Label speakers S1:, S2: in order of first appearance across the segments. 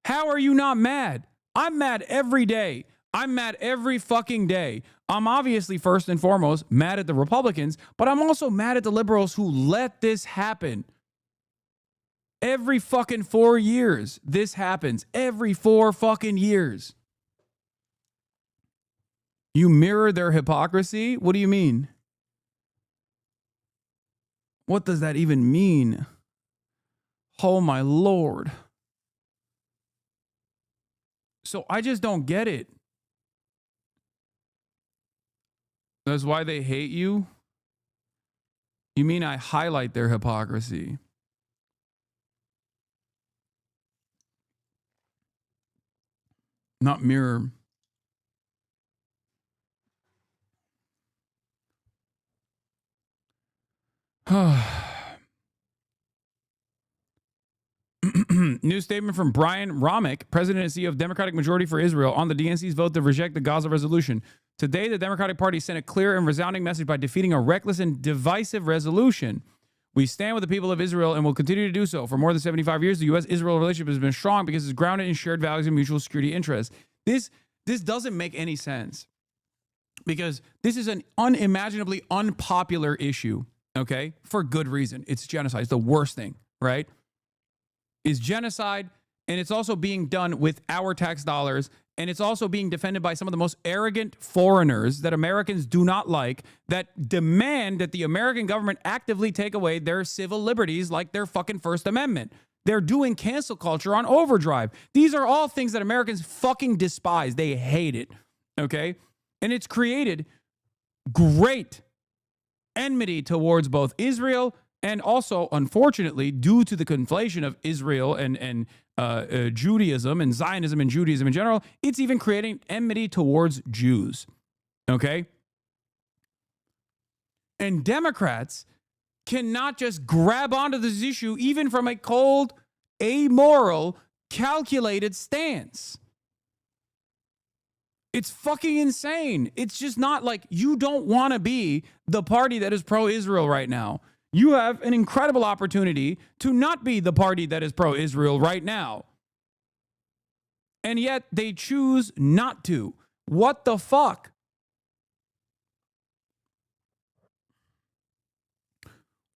S1: How are you not mad? I'm mad every day. I'm mad every fucking day. I'm obviously first and foremost mad at the Republicans, but I'm also mad at the liberals who let this happen. Every fucking 4 years, this happens. Every 4 fucking years. You mirror their hypocrisy? What do you mean? What does that even mean? Oh my Lord. So I just don't get it. That's why they hate you? You mean I highlight their hypocrisy? Not mirror. New statement from Brian Romick, President and CEO of Democratic Majority for Israel, on the DNC's vote to reject the Gaza resolution. Today, the Democratic Party sent a clear and resounding message by defeating a reckless and divisive resolution. We stand with the people of Israel and will continue to do so. For more than 75 years, the U.S.-Israel relationship has been strong because it's grounded in shared values and mutual security interests. This doesn't make any sense because this is an unimaginably unpopular issue, okay? For good reason. It's genocide. It's the worst thing, right? Is genocide, and it's also being done with our tax dollars, and it's also being defended by some of the most arrogant foreigners that Americans do not like, that demand that the American government actively take away their civil liberties like their fucking First Amendment. They're doing cancel culture on overdrive. These are all things that Americans fucking despise. They hate it, okay? And it's created great enmity towards both Israel and also, unfortunately, due to the conflation of Israel and Judaism and Zionism and Judaism in general, it's even creating enmity towards Jews. Okay? And Democrats cannot just grab onto this issue even from a cold, amoral, calculated stance. It's fucking insane. It's just not like you don't want to be the party that is pro-Israel right now. You have an incredible opportunity to not be the party that is pro-Israel right now. And yet they choose not to. What the fuck?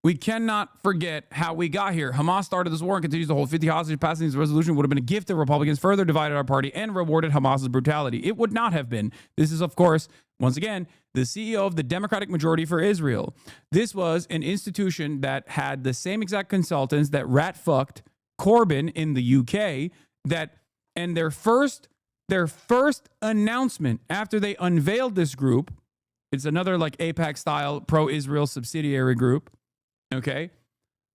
S1: We cannot forget how we got here. Hamas started this war and continues to hold 50 hostages. Passing this resolution would have been a gift to Republicans, further divided our party, and rewarded Hamas's brutality. It would not have been. This is, of course, once again, the CEO of the Democratic Majority for Israel. This was an institution that had the same exact consultants that rat-fucked Corbyn in the UK, and their first announcement after they unveiled this group, it's another like AIPAC-style pro-Israel subsidiary group, okay?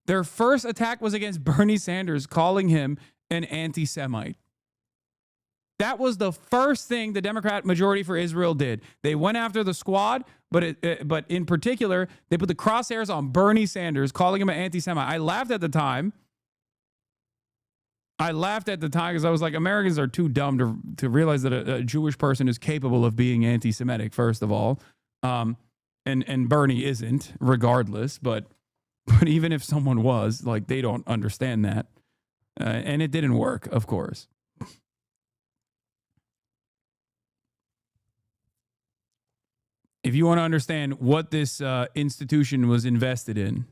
S1: Their first attack was against Bernie Sanders, calling him an anti-Semite. That was the first thing the Democrat Majority for Israel did. They went after the squad, but in particular, they put the crosshairs on Bernie Sanders, calling him an anti-Semite. I laughed at the time because I was like, Americans are too dumb to realize that a Jewish person is capable of being anti-Semitic, first of all. And Bernie isn't, regardless. But even if someone was, like, they don't understand that. And it didn't work, of course. If you want to understand what this institution was invested in,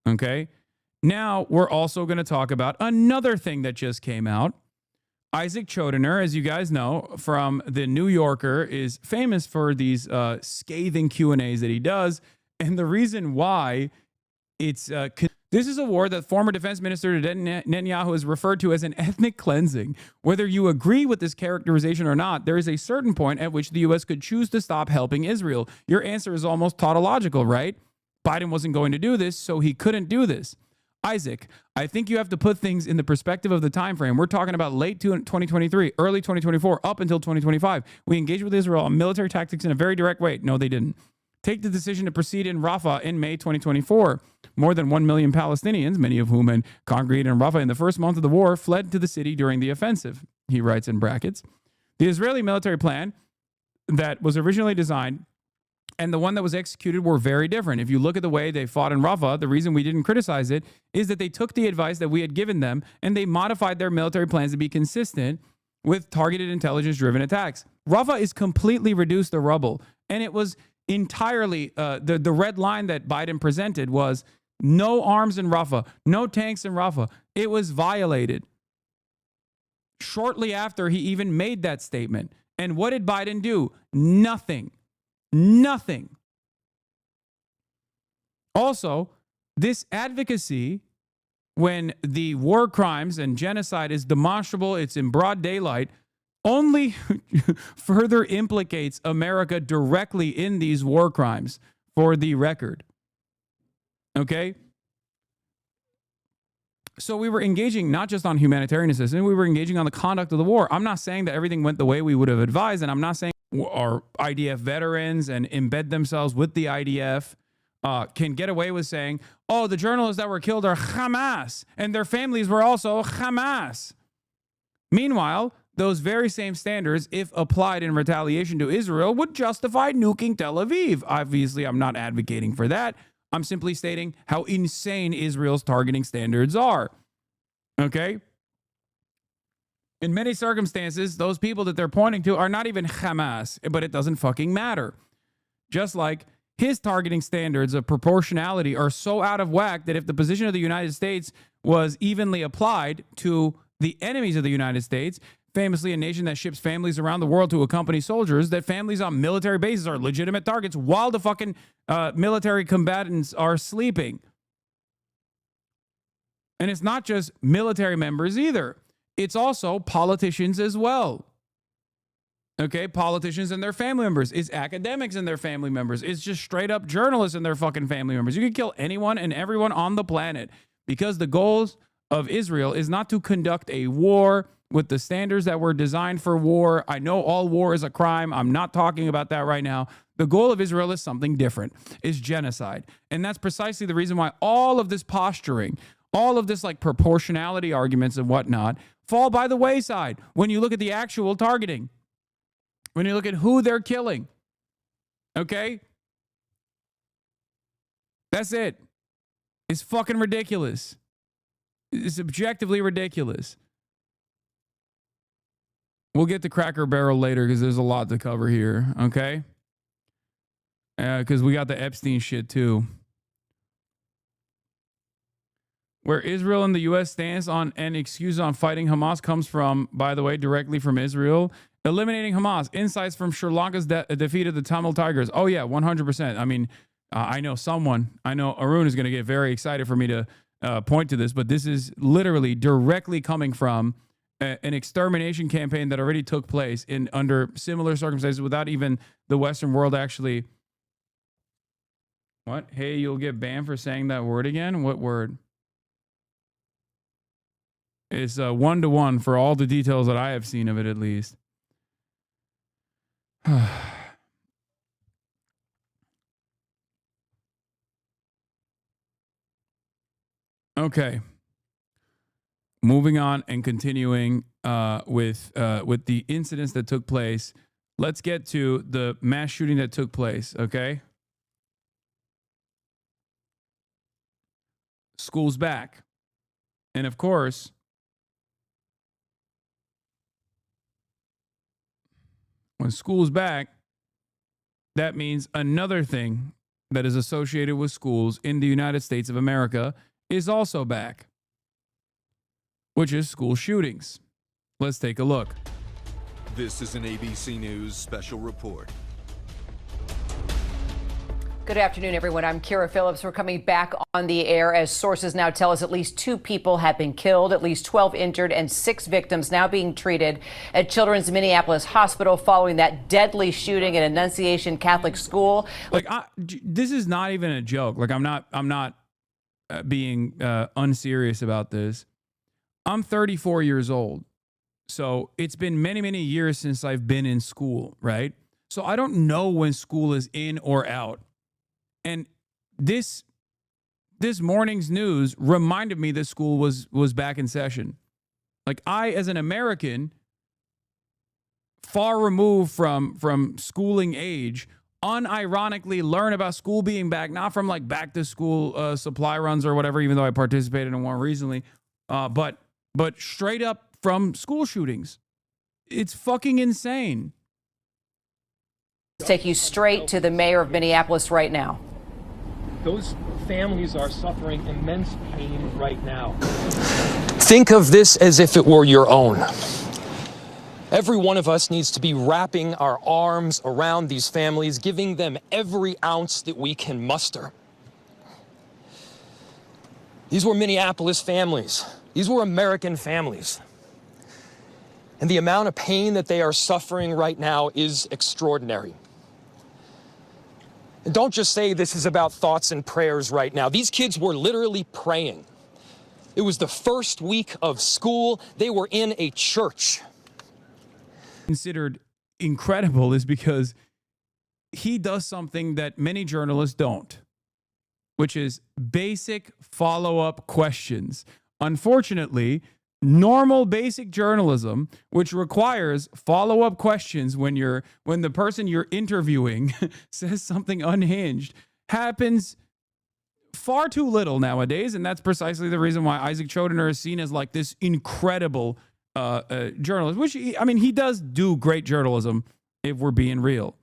S1: okay? Now, we're also going to talk about another thing that just came out. Isaac Chodener, as you guys know, from The New Yorker, is famous for these scathing Q&As that he does. And the reason why it's... This is a war that former defense minister Netanyahu has referred to as an ethnic cleansing. Whether you agree with this characterization or not, there is a certain point at which the U.S. could choose to stop helping Israel. Your answer is almost tautological, right? Biden wasn't going to do this, so he couldn't do this. Isaac, I think you have to put things in the perspective of the time frame. We're talking about late 2023, early 2024, up until 2025. We engaged with Israel on military tactics in a very direct way. No, they didn't. Take the decision to proceed in Rafah in May 2024. More than 1 million Palestinians, many of whom had congregated in Rafah in the first month of the war, fled to the city during the offensive, he writes in brackets. The Israeli military plan that was originally designed and the one that was executed were very different. If you look at the way they fought in Rafah, the reason we didn't criticize it is that they took the advice that we had given them and they modified their military plans to be consistent with targeted intelligence-driven attacks. Rafah is completely reduced to rubble, and it was entirely the red line that Biden presented was no arms in Rafah, no tanks in Rafah. It was violated shortly after he even made that statement. And what did Biden do? Nothing. Nothing. Also, this advocacy, when the war crimes and genocide is demonstrable, it's in broad daylight, only further implicates America directly in these war crimes, for the record. Okay? So we were engaging not just on humanitarian assistance, we were engaging on the conduct of the war. I'm not saying that everything went the way we would have advised, and I'm not saying our IDF veterans and embed themselves with the IDF can get away with saying, oh, the journalists that were killed are Hamas, and their families were also Hamas. Meanwhile, those very same standards, if applied in retaliation to Israel, would justify nuking Tel Aviv. Obviously, I'm not advocating for that. I'm simply stating how insane Israel's targeting standards are. Okay? In many circumstances, those people that they're pointing to are not even Hamas, but it doesn't fucking matter. Just like his targeting standards of proportionality are so out of whack that if the position of the United States was evenly applied to the enemies of the United States, famously a nation that ships families around the world to accompany soldiers, that families on military bases are legitimate targets while the fucking military combatants are sleeping. And it's not just military members either. It's also politicians as well. Okay, politicians and their family members. It's academics and their family members. It's just straight up journalists and their fucking family members. You can kill anyone and everyone on the planet because the goals of Israel is not to conduct a war with the standards that were designed for war. I know all war is a crime. I'm not talking about that right now. The goal of Israel is something different. It's genocide. And that's precisely the reason why all of this posturing, all of this like proportionality arguments and whatnot fall by the wayside when you look at the actual targeting, when you look at who they're killing. Okay? That's it. It's fucking ridiculous. It's objectively ridiculous. We'll get to Cracker Barrel later because there's a lot to cover here, okay? Because we got the Epstein shit too. Where Israel and the U.S. stance on and excuse on fighting Hamas comes from, by the way, directly from Israel. Eliminating Hamas. Insights from Sri Lanka's defeat of the Tamil Tigers. Oh, yeah, 100%. I mean, I know Arun is going to get very excited for me to point to this, but this is literally directly coming from an extermination campaign that already took place in under similar circumstances without even the Western world actually. What? Hey, you'll get banned for saying that word again? What word? It's 1-to-1 for all the details that I have seen of it, at least. Okay. Moving on and continuing with the incidents that took place. Let's get to the mass shooting that took place, okay? School's back. And of course, when school's back, that means another thing that is associated with schools in the United States of America is also back, which is school shootings. Let's take a look.
S2: This is an ABC News special report.
S3: Good afternoon, everyone. I'm Kira Phillips. We're coming back on the air as sources now tell us at least 2 people have been killed, at least 12 injured, and 6 victims now being treated at Children's Minneapolis Hospital following that deadly shooting at Annunciation Catholic School.
S1: Like, this is not even a joke. Like, I'm not being unserious about this. I'm 34 years old. So it's been many, many years since I've been in school, right? So I don't know when school is in or out. And this morning's news reminded me that school was back in session. Like, I, as an American, far removed from schooling age, unironically learn about school being back, not from like back to school supply runs or whatever, even though I participated in one recently, but straight up from school shootings. It's fucking insane.
S3: Take you straight to the mayor of Minneapolis right now.
S4: Those families are suffering immense pain right now.
S5: Think of this as if it were your own. Every one of us needs to be wrapping our arms around these families, giving them every ounce that we can muster. These were Minneapolis families. These were American families. And the amount of pain that they are suffering right now is extraordinary. And don't just say this is about thoughts and prayers right now. These kids were literally praying. It was the first week of school. They were in a church.
S1: Considered incredible is because he does something that many journalists don't, which is basic follow-up questions. Unfortunately, normal basic journalism, which requires follow-up questions when the person you're interviewing says something unhinged, happens far too little nowadays. And that's precisely the reason why Isaac Chodener is seen as like this incredible journalist, which he does do great journalism if we're being real.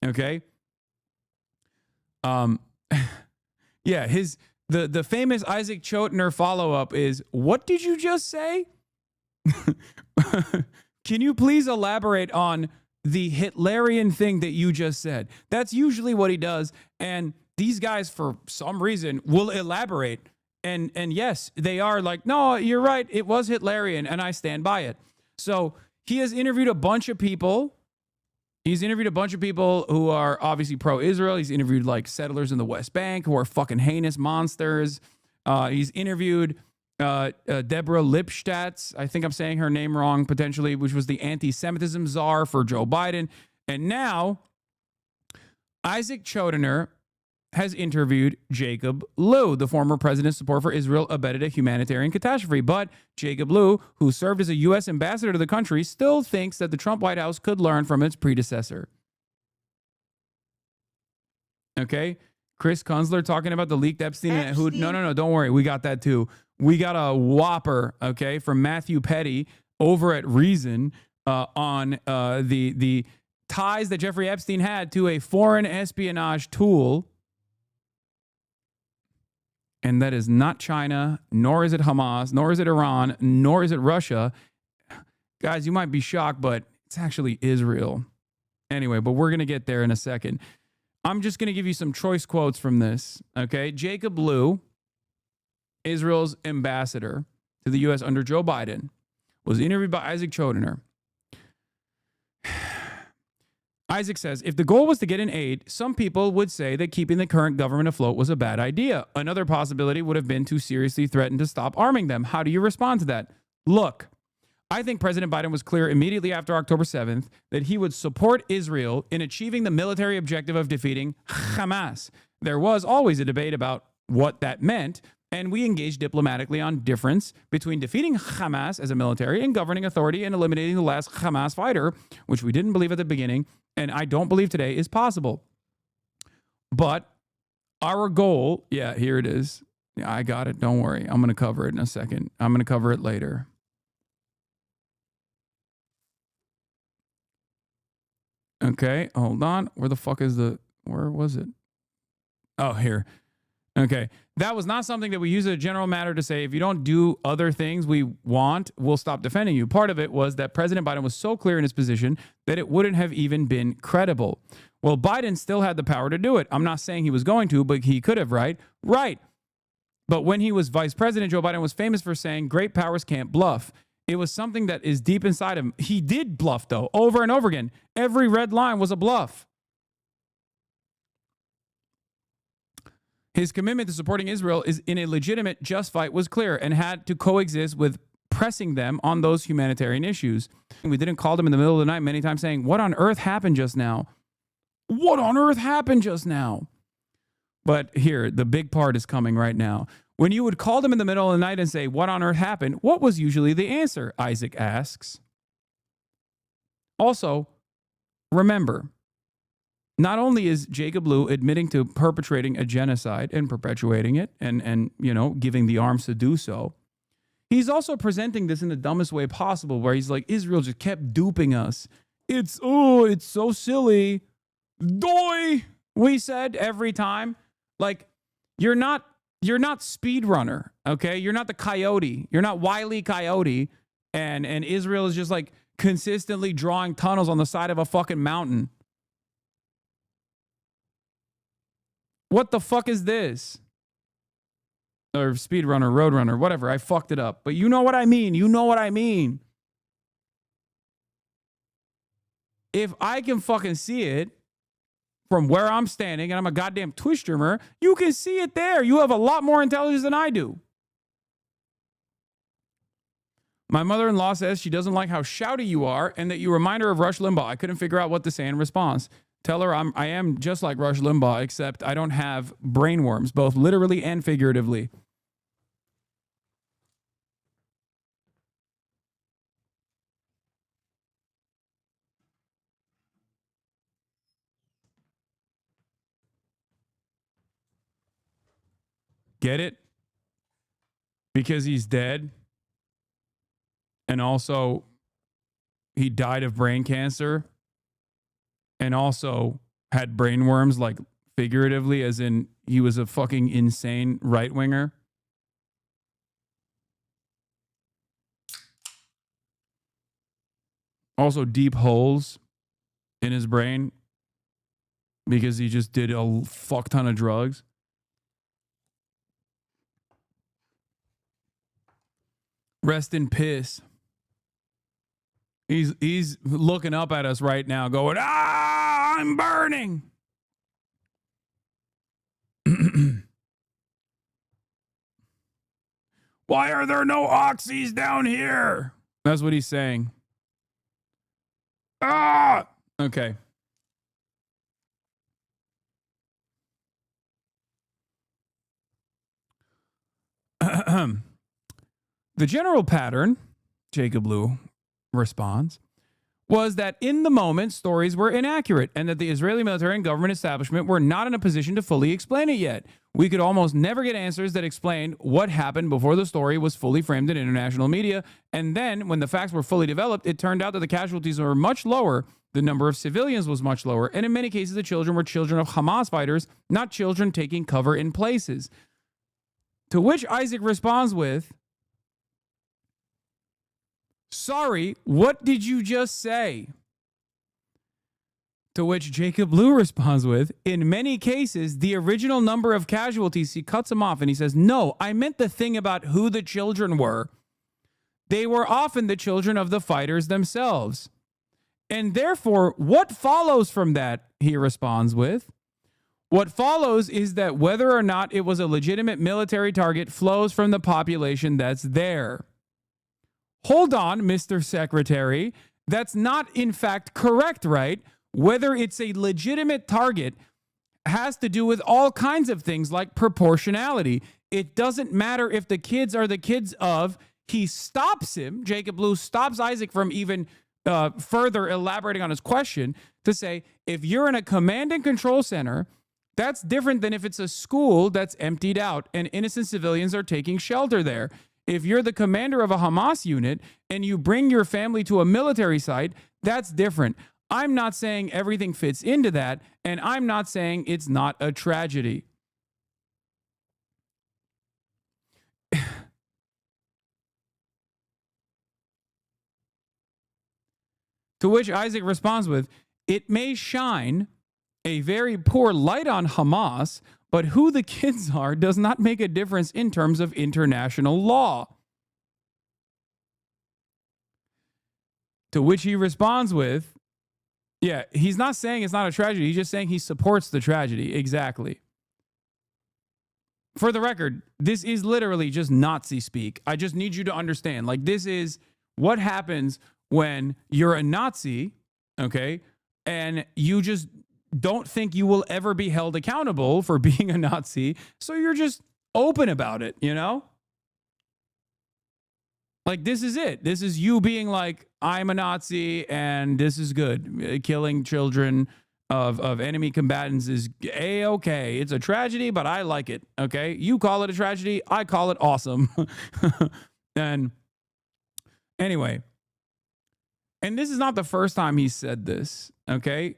S1: Okay. Yeah, the famous Isaac Chodener follow-up is, what did you just say? Can you please elaborate on the Hitlerian thing that you just said? That's usually what he does. And these guys, for some reason, will elaborate. And yes, they are like, no, you're right. It was Hitlerian, and I stand by it. So he has interviewed a bunch of people. He's interviewed a bunch of people who are obviously pro-Israel. He's interviewed like settlers in the West Bank who are fucking heinous monsters. He's interviewed Deborah Lipstadt, I think I'm saying her name wrong potentially, which was the anti-Semitism czar for Joe Biden. And now Isaac Chodener has interviewed Jacob Lew, the former president's support for Israel abetted a humanitarian catastrophe. But Jacob Lew, who served as a U.S. ambassador to the country, still thinks that the Trump White House could learn from its predecessor. Okay? Chris Kunzler talking about the leaked Epstein. No, don't worry. We got that too. We got a whopper, okay, from Matthew Petty over at Reason on the ties that Jeffrey Epstein had to a foreign espionage tool. And that is not China, nor is it Hamas, nor is it Iran, nor is it Russia. Guys, you might be shocked, but it's actually Israel. Anyway, but we're going to get there in a second. I'm just going to give you some choice quotes from this, okay? Jacob Lew, Israel's ambassador to the U.S. under Joe Biden, was interviewed by Isaac Chodener. Isaac says, if the goal was to get in aid, some people would say that keeping the current government afloat was a bad idea. Another possibility would have been to seriously threaten to stop arming them. How do you respond to that? Look, I think President Biden was clear immediately after October 7th that he would support Israel in achieving the military objective of defeating Hamas. There was always a debate about what that meant, and we engaged diplomatically on difference between defeating Hamas as a military and governing authority and eliminating the last Hamas fighter, which we didn't believe at the beginning, and I don't believe today is possible. But our goal, yeah, here it is. Yeah, I got it. Don't worry. I'm going to cover it in a second. I'm going to cover it later. Okay, hold on. Where was it? Oh, here. Okay. That was not something that we use as a general matter to say, if you don't do other things we want, we'll stop defending you. Part of it was that President Biden was so clear in his position that it wouldn't have even been credible. Well, Biden still had the power to do it. I'm not saying he was going to, but he could have, right? Right. But when he was vice president, Joe Biden was famous for saying great powers can't bluff. It was something that is deep inside him. He did bluff, though, over and over again. Every red line was a bluff. His commitment to supporting Israel is in a legitimate, just fight was clear and had to coexist with pressing them on those humanitarian issues. We didn't call them in the middle of the night many times saying, what on earth happened just now? What on earth happened just now? But here, the big part is coming right now. When you would call them in the middle of the night and say, what on earth happened? What was usually the answer? Isaac asks. Also, remember, not only is Jacob Lew admitting to perpetrating a genocide and perpetuating it and giving the arms to do so, he's also presenting this in the dumbest way possible, where he's like, Israel just kept duping us. It's so silly. Doy, we said every time. Like, you're not Speedrunner, okay? You're not the Coyote. You're not Wile E. Coyote. And Israel is just like consistently drawing tunnels on the side of a fucking mountain. What the fuck is this? Or Speedrunner, Roadrunner, whatever. I fucked it up. But you know what I mean. You know what I mean. If I can fucking see it from where I'm standing, and I'm a goddamn Twitch streamer, you can see it there. You have a lot more intelligence than I do. My mother-in-law says she doesn't like how shouty you are and that you remind her of Rush Limbaugh. I couldn't figure out what to say in response. Tell her I am just like Rush Limbaugh, except I don't have brain worms, both literally and figuratively. Get it? Because he's dead. And also, he died of brain cancer. And also had brain worms, like figuratively, as in he was a fucking insane right-winger. Also deep holes in his brain because he just did a fuck ton of drugs. Rest in piss. He's looking up at us right now going, I'm burning. Why are there no oxys down here? That's what he's saying. Okay. The general pattern, Jacob Lew responds, was that in the moment, stories were inaccurate and that the Israeli military and government establishment were not in a position to fully explain it yet. We could almost never get answers that explained what happened before the story was fully framed in international media. And then, when the facts were fully developed, it turned out that the casualties were much lower, the number of civilians was much lower, and in many cases, the children were children of Hamas fighters, not children taking cover in places. To which Isaac responds with, sorry, what did you just say? To which Jacob Lew responds with, in many cases, the original number of casualties, he cuts him off and he says, no, I meant the thing about who the children were. They were often the children of the fighters themselves. And therefore, what follows from that, he responds with, what follows is that whether or not it was a legitimate military target flows from the population that's there. Hold on, Mr. Secretary. That's not, in fact, correct, right? Whether it's a legitimate target has to do with all kinds of things like proportionality. It doesn't matter if the kids are the kids of. He stops him. Jacob Lew stops Isaac from even further elaborating on his question to say, if you're in a command and control center, that's different than if it's a school that's emptied out and innocent civilians are taking shelter there. If you're the commander of a Hamas unit and you bring your family to a military site, that's different. I'm not saying everything fits into that, and I'm not saying it's not a tragedy. To which Isaac responds with, it may shine a very poor light on Hamas, but who the kids are does not make a difference in terms of international law. To which he responds with, yeah, he's not saying it's not a tragedy. He's just saying he supports the tragedy. Exactly. For the record, this is literally just Nazi speak. I just need you to understand. Like, this is what happens when you're a Nazi, okay, and you just don't think you will ever be held accountable for being a Nazi, so you're just open about it, you know? Like, this is it. This is you being like, I'm a Nazi and this is good. Killing children of enemy combatants is A-okay. It's a tragedy, but I like it. Okay, you call it a tragedy, I call it awesome. And anyway, and this is not the first time he said this. Okay.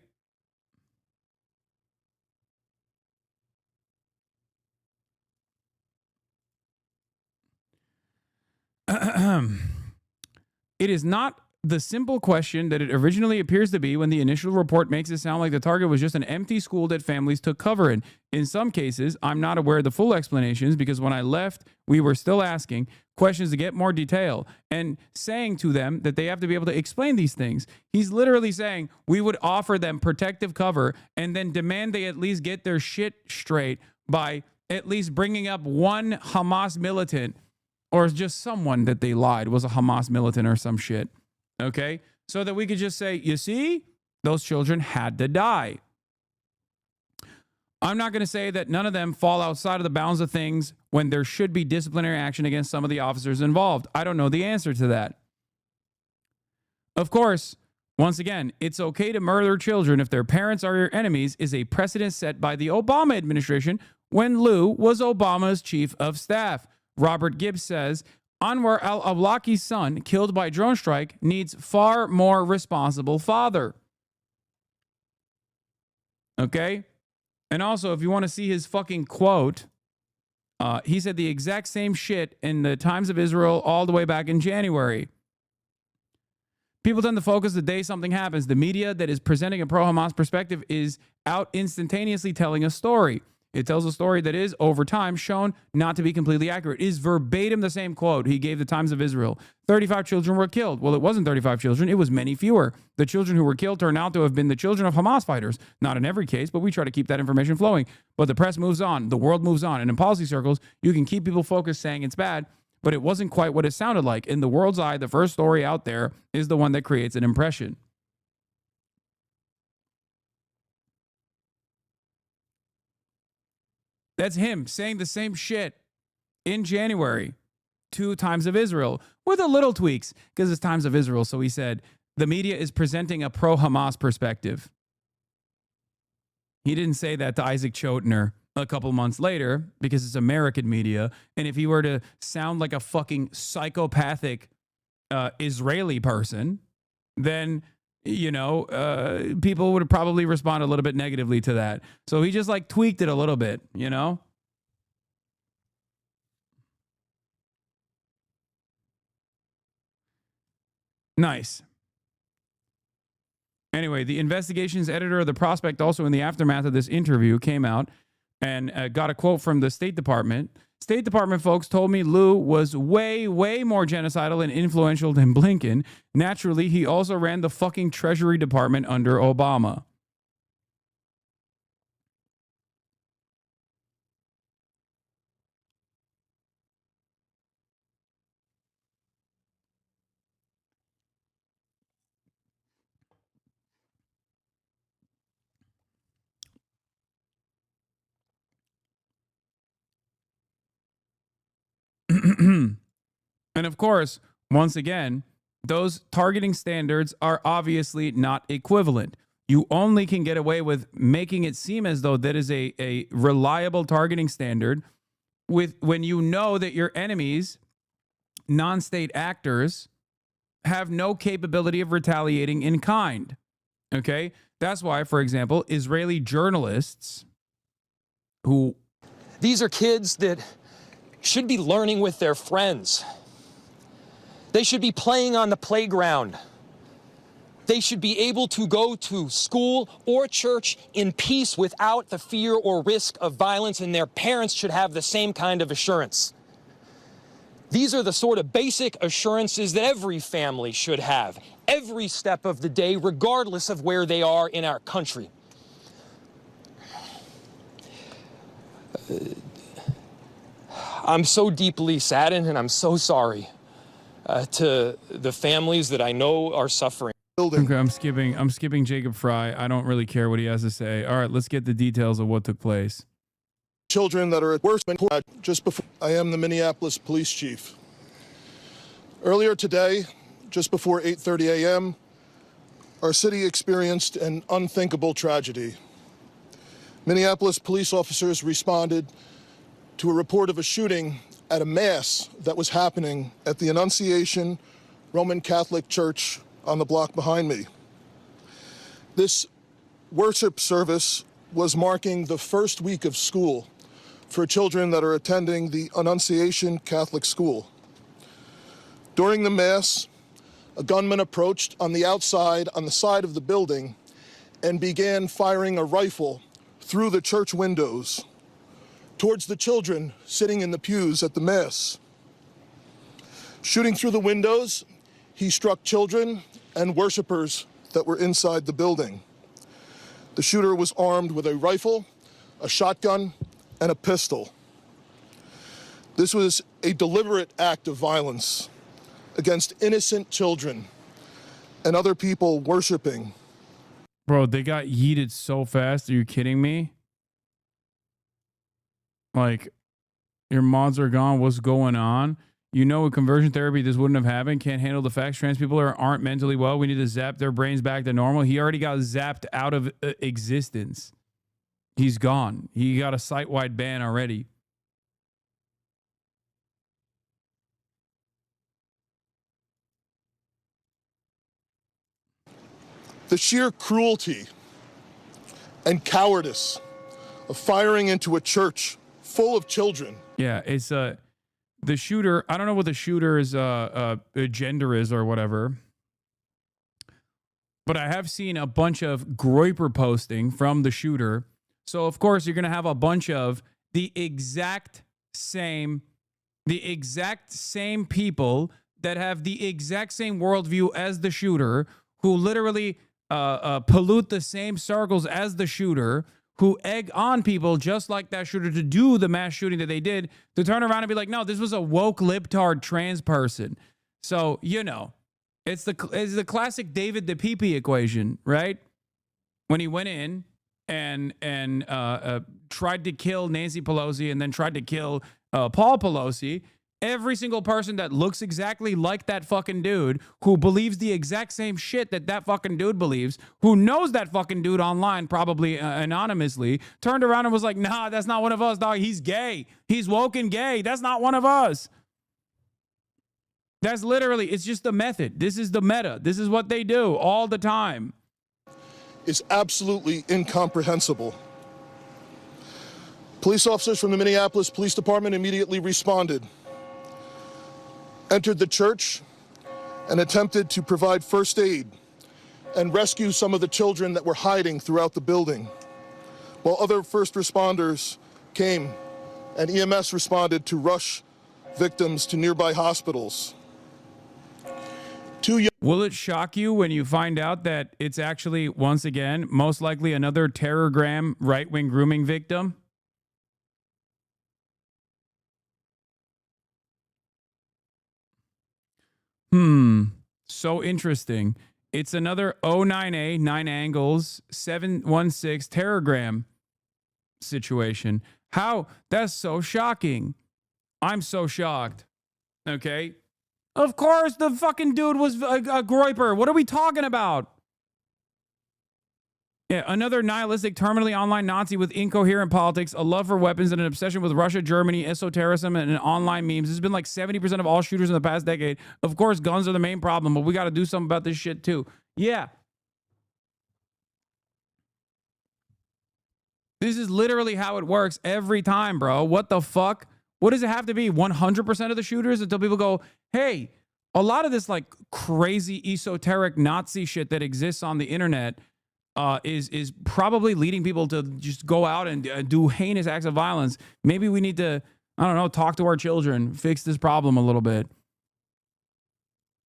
S1: It is not the simple question that it originally appears to be when the initial report makes it sound like the target was just an empty school that families took cover in. In some cases, I'm not aware of the full explanations because when I left, we were still asking questions to get more detail and saying to them that they have to be able to explain these things. He's literally saying we would offer them protective cover and then demand they at least get their shit straight by at least bringing up one Hamas militant or just someone that they lied was a Hamas militant or some shit. Okay, so that we could just say, you see, those children had to die. I'm not going to say that none of them fall outside of the bounds of things when there should be disciplinary action against some of the officers involved. I don't know the answer to that. Of course, once again, it's okay to murder children if their parents are your enemies is a precedent set by the Obama administration when Lou was Obama's chief of staff. Robert Gibbs says, Anwar al-Awlaki's son, killed by drone strike, needs far more responsible father. Okay? And also, if you want to see his fucking quote, he said the exact same shit in the Times of Israel all the way back in January. People tend to focus the day something happens. The media that is presenting a pro-Hamas perspective is out instantaneously telling a story. It tells a story that is, over time, shown not to be completely accurate. It is verbatim the same quote he gave the Times of Israel. 35 children were killed. Well, it wasn't 35 children. It was many fewer. The children who were killed turned out to have been the children of Hamas fighters. Not in every case, but we try to keep that information flowing. But the press moves on. The world moves on. And in policy circles, you can keep people focused saying it's bad, but it wasn't quite what it sounded like. In the world's eye, the first story out there is the one that creates an impression. That's him saying the same shit in January to Times of Israel with a little tweaks because it's Times of Israel. So he said the media is presenting a pro-Hamas perspective. He didn't say that to Isaac Chotiner a couple months later because it's American media. And if he were to sound like a fucking psychopathic Israeli person, then people would probably respond a little bit negatively to that. So he just like tweaked it a little bit, Nice. Anyway, the investigations editor of The Prospect, also in the aftermath of this interview, came out and got a quote from the State Department. State Department folks told me Lou was way, way more genocidal and influential than Blinken. Naturally, he also ran the fucking Treasury Department under Obama. And of course, once again, those targeting standards are obviously not equivalent. You only can get away with making it seem as though that is a reliable targeting standard when you know that your enemies, non-state actors, have no capability of retaliating in kind. Okay? That's why, for example, Israeli journalists who...
S5: These are kids that should be learning with their friends. They should be playing on the playground. They should be able to go to school or church in peace without the fear or risk of violence, and their parents should have the same kind of assurance. These are the sort of basic assurances that every family should have, every step of the day, regardless of where they are in our country. I'm so deeply saddened, and I'm so sorry to the families that I know are suffering.
S1: Okay, I'm skipping Jacob Fry. I don't really care what he has to say. All right, let's get the details of what took place.
S6: Children that are at worst just before. I am the Minneapolis police chief. Earlier today, just before 8:30 a.m., our city experienced an unthinkable tragedy. Minneapolis police officers responded to a report of a shooting at a mass that was happening at the Annunciation Roman Catholic Church on the block behind me. This worship service was marking the first week of school for children that are attending the Annunciation Catholic School. During the mass, a gunman approached on the outside on the side of the building and began firing a rifle through the church windows towards the children sitting in the pews at the mass. Shooting through the windows, he struck children and worshipers that were inside the building. The shooter was armed with a rifle, a shotgun, and a pistol. This was a deliberate act of violence against innocent children and other people worshiping.
S1: Bro, they got yeeted so fast. Are you kidding me? Like, your mods are gone. What's going on? You know, with conversion therapy, this wouldn't have happened. Can't handle the facts. Trans people aren't mentally well. We need to zap their brains back to normal. He already got zapped out of existence. He's gone. He got a site-wide ban already.
S6: The sheer cruelty and cowardice of firing into a church full of children.
S1: Yeah, it's the shooter. I don't know what the shooter's gender is or whatever, but I have seen a bunch of groiper posting from the shooter. So of course you're gonna have a bunch of the exact same people that have the exact same worldview as the shooter, who literally pollute the same circles as the shooter, who egg on people just like that shooter to do the mass shooting that they did, to turn around and be like, no, this was a woke libtard trans person. So, you know, it's the classic David the PP equation, right? When he went in and tried to kill Nancy Pelosi and then tried to kill Paul Pelosi. Every single person that looks exactly like that fucking dude, who believes the exact same shit that fucking dude believes, who knows that fucking dude online, probably anonymously, turned around and was like, nah, that's not one of us, dog. He's gay. He's woke and gay. That's not one of us. That's literally, it's just the method. This is the meta. This is what they do all the time.
S6: Is absolutely incomprehensible. Police officers from the Minneapolis Police Department immediately responded, entered the church, and attempted to provide first aid and rescue some of the children that were hiding throughout the building, while other first responders came and EMS responded to rush victims to nearby hospitals.
S1: Will it shock you when you find out that it's actually, once again, most likely another terrorgram right-wing grooming victim? So interesting. It's another 09A, 9 angles, 716 terrorgram situation. How? That's so shocking. I'm so shocked. Okay. Of course, the fucking dude was a groiper. What are we talking about? Yeah, another nihilistic, terminally online Nazi with incoherent politics, a love for weapons, and an obsession with Russia, Germany, esotericism, and online memes. This has been like 70% of all shooters in the past decade. Of course, guns are the main problem, but we got to do something about this shit too. Yeah. This is literally how it works every time, bro. What the fuck? What does it have to be? 100% of the shooters until people go, hey, a lot of this like crazy esoteric Nazi shit that exists on the internet is probably leading people to just go out and do heinous acts of violence. Maybe we need to, I don't know, talk to our children, fix this problem a little bit.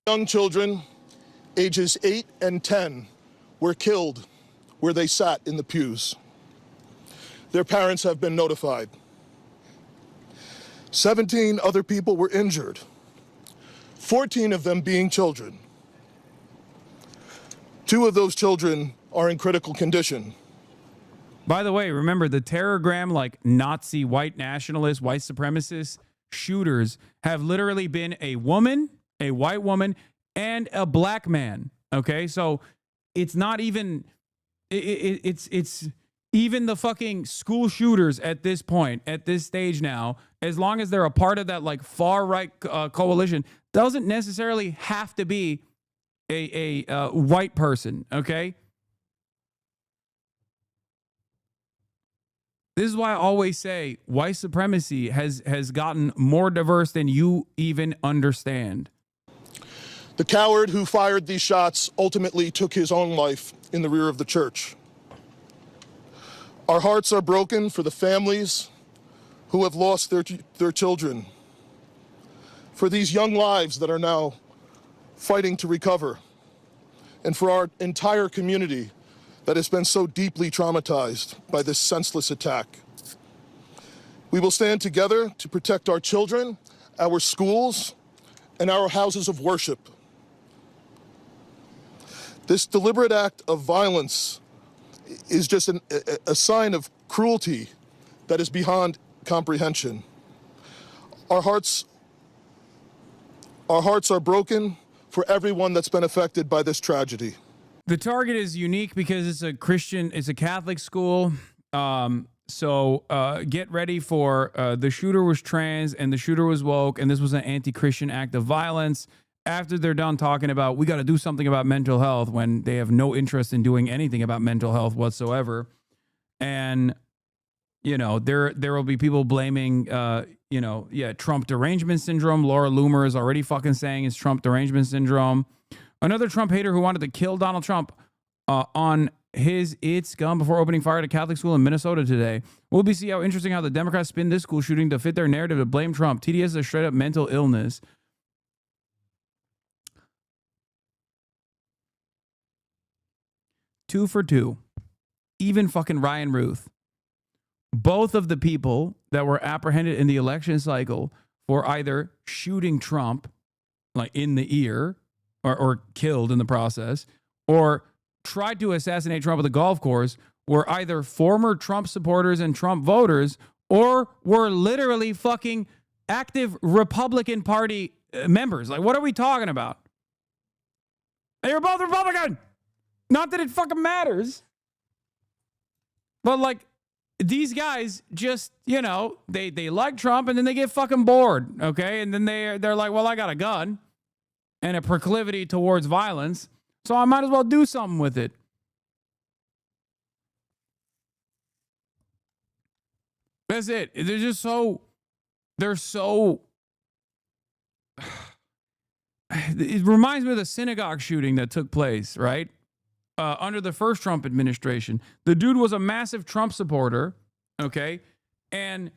S6: Young children, ages 8 and 10, were killed where they sat in the pews. Their parents have been notified. 17 other people were injured, 14 of them being children. 2 of those children are in critical condition.
S1: By the way, remember the terrorgram, like Nazi, white nationalist, white supremacist shooters have literally been a woman, a white woman, and a black man. Okay, so it's not even it's even the fucking school shooters at this point, at this stage now, as long as they're a part of that like far right coalition, doesn't necessarily have to be a white person. Okay. This is why I always say white supremacy has gotten more diverse than you even understand.
S6: The coward who fired these shots ultimately took his own life in the rear of the church. Our hearts are broken for the families who have lost their children, for these young lives that are now fighting to recover, and for our entire community that has been so deeply traumatized by this senseless attack. We will stand together to protect our children, our schools, and our houses of worship. This deliberate act of violence is just a sign of cruelty that is beyond comprehension. Our hearts are broken for everyone that's been affected by this tragedy.
S1: The target is unique because it's a Catholic school. So get ready for the shooter was trans and the shooter was woke, and this was an anti-Christian act of violence. After they're done talking about we got to do something about mental health, when they have no interest in doing anything about mental health whatsoever, and there will be people blaming Trump derangement syndrome. Laura Loomer is already fucking saying it's Trump derangement syndrome. Another Trump hater who wanted to kill Donald Trump on its gun before opening fire at a Catholic school in Minnesota today. We'll be see how interesting how the Democrats spin this school shooting to fit their narrative to blame Trump. TDS is a straight up mental illness. Two for two. Even fucking Ryan Ruth. Both of the people that were apprehended in the election cycle for either shooting Trump like in the ear or killed in the process, or tried to assassinate Trump at the golf course, were either former Trump supporters and Trump voters, or were literally fucking active Republican Party members. Like, what are we talking about? They were both Republican. Not that it fucking matters. But like, these guys just, they like Trump and then they get fucking bored, okay? And then they're like, well, I got a gun and a proclivity towards violence, so I might as well do something with it. That's it. They're so it reminds me of the synagogue shooting that took place, right? Under the first Trump administration. The dude was a massive Trump supporter, okay? And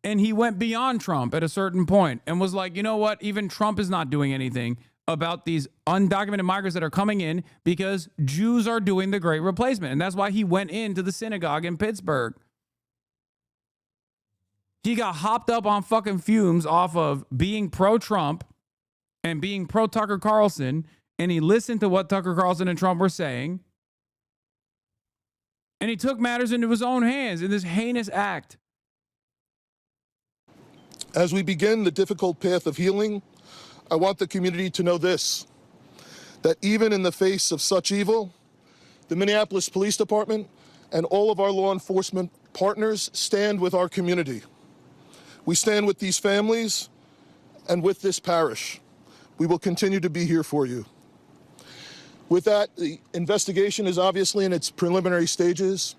S1: he went beyond Trump at a certain point and was like, you know what? Even Trump is not doing anything about these undocumented migrants that are coming in because Jews are doing the great replacement. And that's why he went into the synagogue in Pittsburgh. He got hopped up on fucking fumes off of being pro-Trump and being pro-Tucker Carlson, and he listened to what Tucker Carlson and Trump were saying, and he took matters into his own hands in this heinous act.
S6: As we begin the difficult path of healing, I want the community to know this, that even in the face of such evil, the Minneapolis Police Department and all of our law enforcement partners stand with our community. We stand with these families and with this parish. We will continue to be here for you. With that, the investigation is obviously in its preliminary stages,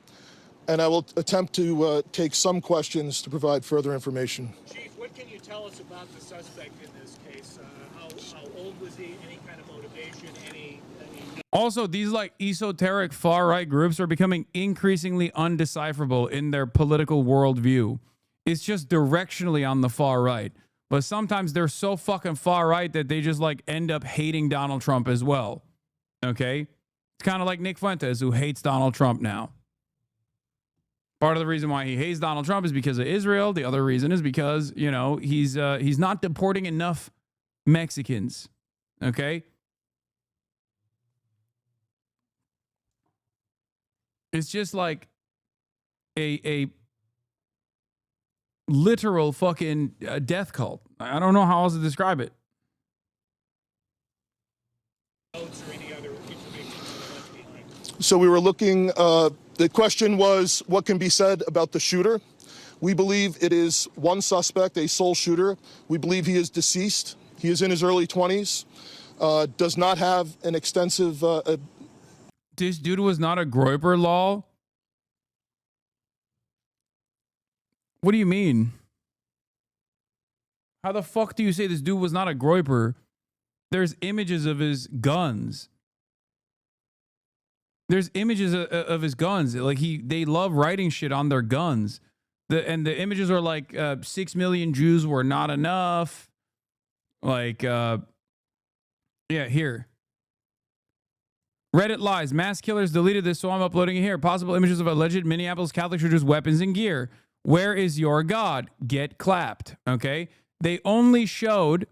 S6: and I will attempt to take some questions to provide further information.
S7: Chief, what can you tell us about the suspect in this case? How old was he? Any kind of motivation?
S1: Also, these like esoteric far-right groups are becoming increasingly undecipherable in their political worldview. It's just directionally on the far right. But sometimes they're so fucking far right that they just like end up hating Donald Trump as well. Okay? It's kind of like Nick Fuentes, who hates Donald Trump now. Part of the reason why he hates Donald Trump is because of Israel. The other reason is because, he's not deporting enough Mexicans. Okay? It's just like a literal fucking death cult. I don't know how else to describe it.
S7: Notes or any other information you want to
S6: So we were looking, the question was, what can be said about the shooter? We believe it is one suspect, a sole shooter. We believe he is deceased. He is in his early 20s, does not have an extensive...
S1: This dude was not a Groyper law? What do you mean? How the fuck do you say this dude was not a Groyper? There's images of his guns. There's images of his guns. Like they love writing shit on their guns. The images are like 6 million Jews were not enough. Like yeah, here. Reddit lies. Mass killers deleted this, so I'm uploading it here. Possible images of alleged Minneapolis Catholic shooters' weapons and gear. Where is your God? Get clapped. Okay. They only showed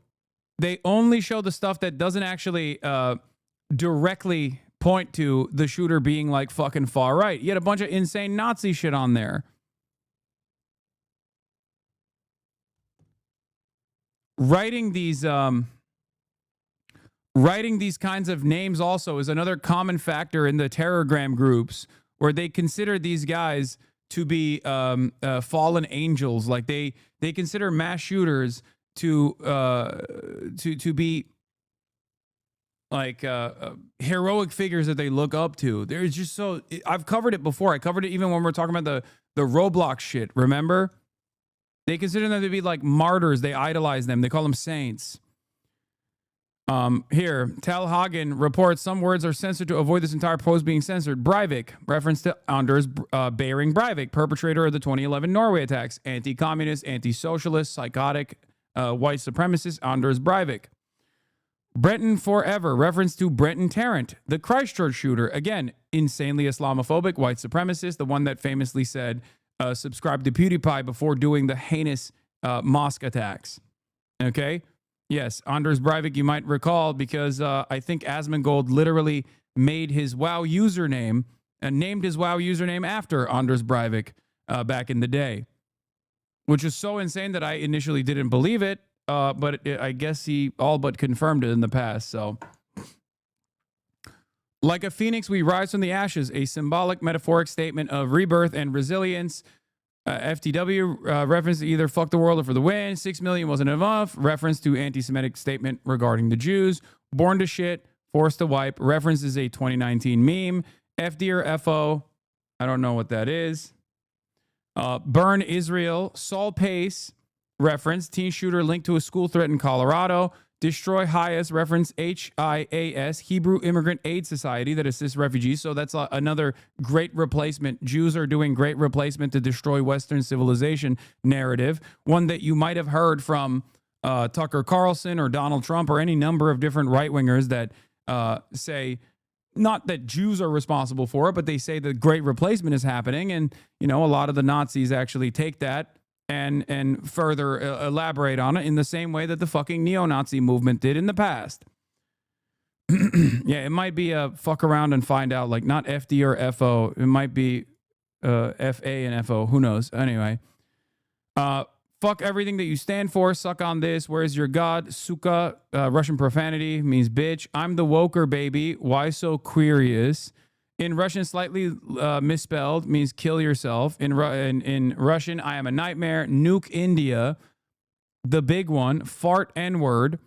S1: the stuff that doesn't actually directly point to the shooter being like fucking far right. You had a bunch of insane Nazi shit on there. Writing these kinds of names also is another common factor in the terrorgram groups, where they consider these guys to be fallen angels. Like they consider mass shooters to be like heroic figures that they look up to. There's just so I've covered it before. I covered it even when we're talking about the Roblox shit. Remember? They consider them to be like martyrs. They idolize them. They call them saints. Here, Tal Hagen reports some words are censored to avoid this entire post being censored. Breivik, reference to Anders Behring Breivik, perpetrator of the 2011 Norway attacks. Anti-communist, anti-socialist, psychotic, white supremacist Anders Breivik. Breton Forever, reference to Brenton Tarrant, the Christchurch shooter. Again, insanely Islamophobic, white supremacist, the one that famously said, subscribe to PewDiePie before doing the heinous mosque attacks. Okay? Yes, Anders Breivik, you might recall, because I think Asmongold literally made his WoW username and named his WoW username after Anders Breivik back in the day, which is so insane that I initially didn't believe it, but I guess he all but confirmed it in the past. So, like a phoenix, we rise from the ashes, a symbolic, metaphoric statement of rebirth and resilience. FTW, reference to either fuck the world or for the win. 6 million wasn't enough. Reference to anti-Semitic statement regarding the Jews. Born to shit, forced to wipe. Reference is a 2019 meme. FD or FO, I don't know what that is. Burn Israel. Saul Pace, reference. Teen shooter linked to a school threat in Colorado. Destroy HIAS, reference HIAS, Hebrew Immigrant Aid Society that assists refugees. So that's another great replacement. Jews are doing great replacement to destroy Western civilization narrative. One that you might have heard from Tucker Carlson or Donald Trump or any number of different right-wingers that say, not that Jews are responsible for it, but they say the great replacement is happening. And, you know, a lot of the Nazis actually take that and further elaborate on it in the same way that the fucking neo-Nazi movement did in the past. Yeah, it might be a fuck around and find out, like not FD or FO. It might be FA and FO. Who knows? Anyway. Fuck everything that you stand for. Suck on this. Where's your God? Suka, Russian profanity, means bitch. I'm the woker, baby. Why so curious? In Russian, slightly misspelled, means kill yourself. In Russian, I am a nightmare. Nuke India. The big one. Fart N-word.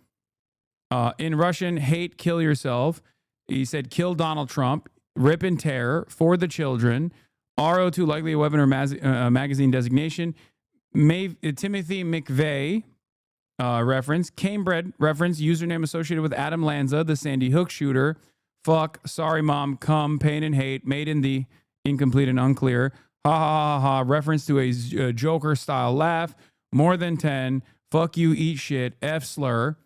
S1: In Russian, hate, kill yourself. He said, kill Donald Trump. Rip and tear. For the children. RO2, likely a weapon or magazine designation. Timothy McVeigh, reference. Camebred, reference. Username associated with Adam Lanza, the Sandy Hook shooter. Fuck, sorry mom, come, pain and hate, made in the incomplete and unclear. Ha ha ha ha, reference to a Joker style laugh. More than 10. Fuck you, eat shit. F slur.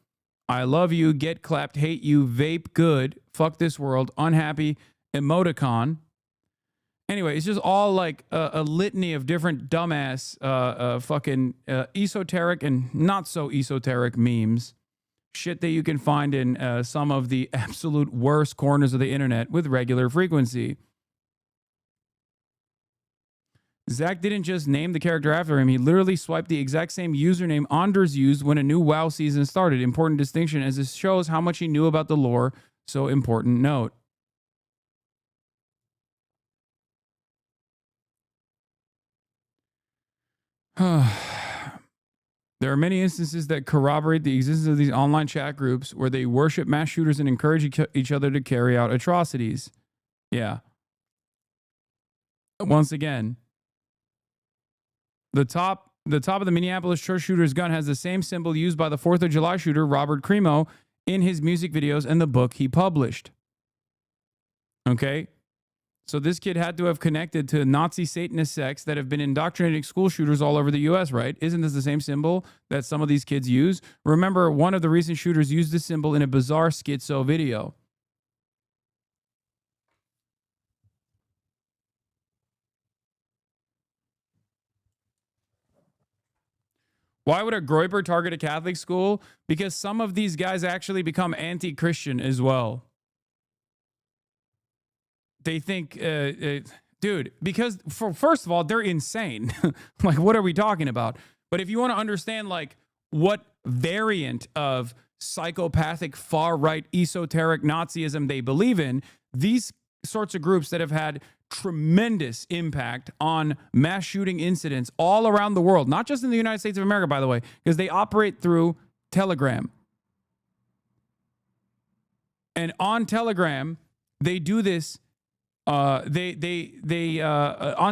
S1: I love you, get clapped, hate you, vape good. Fuck this world, unhappy, emoticon. Anyway, it's just all like a litany of different dumbass fucking esoteric and not so esoteric memes. Shit that you can find in some of the absolute worst corners of the internet with regular frequency. Zach didn't just name the character after him. He literally swiped the exact same username Anders used when a new WoW season started. Important distinction, as this shows how much he knew about the lore. So important note. There are many instances that corroborate the existence of these online chat groups where they worship mass shooters and encourage each other to carry out atrocities. Yeah. Once again, the top of the Minneapolis church shooter's gun has the same symbol used by the 4th of July shooter Robert Crimo in his music videos and the book he published. Okay? So this kid had to have connected to Nazi Satanist sects that have been indoctrinating school shooters all over the U.S., right? Isn't this the same symbol that some of these kids use? Remember, one of the recent shooters used this symbol in a bizarre schizo video. Why would a Groyper target a Catholic school? Because some of these guys actually become anti-Christian as well. They think, dude, because first of all, they're insane. Like, what are we talking about? But if you want to understand, like, what variant of psychopathic far-right esoteric Nazism they believe in, these sorts of groups that have had tremendous impact on mass shooting incidents all around the world, not just in the United States of America, by the way, because they operate through Telegram. And on Telegram, they do this. On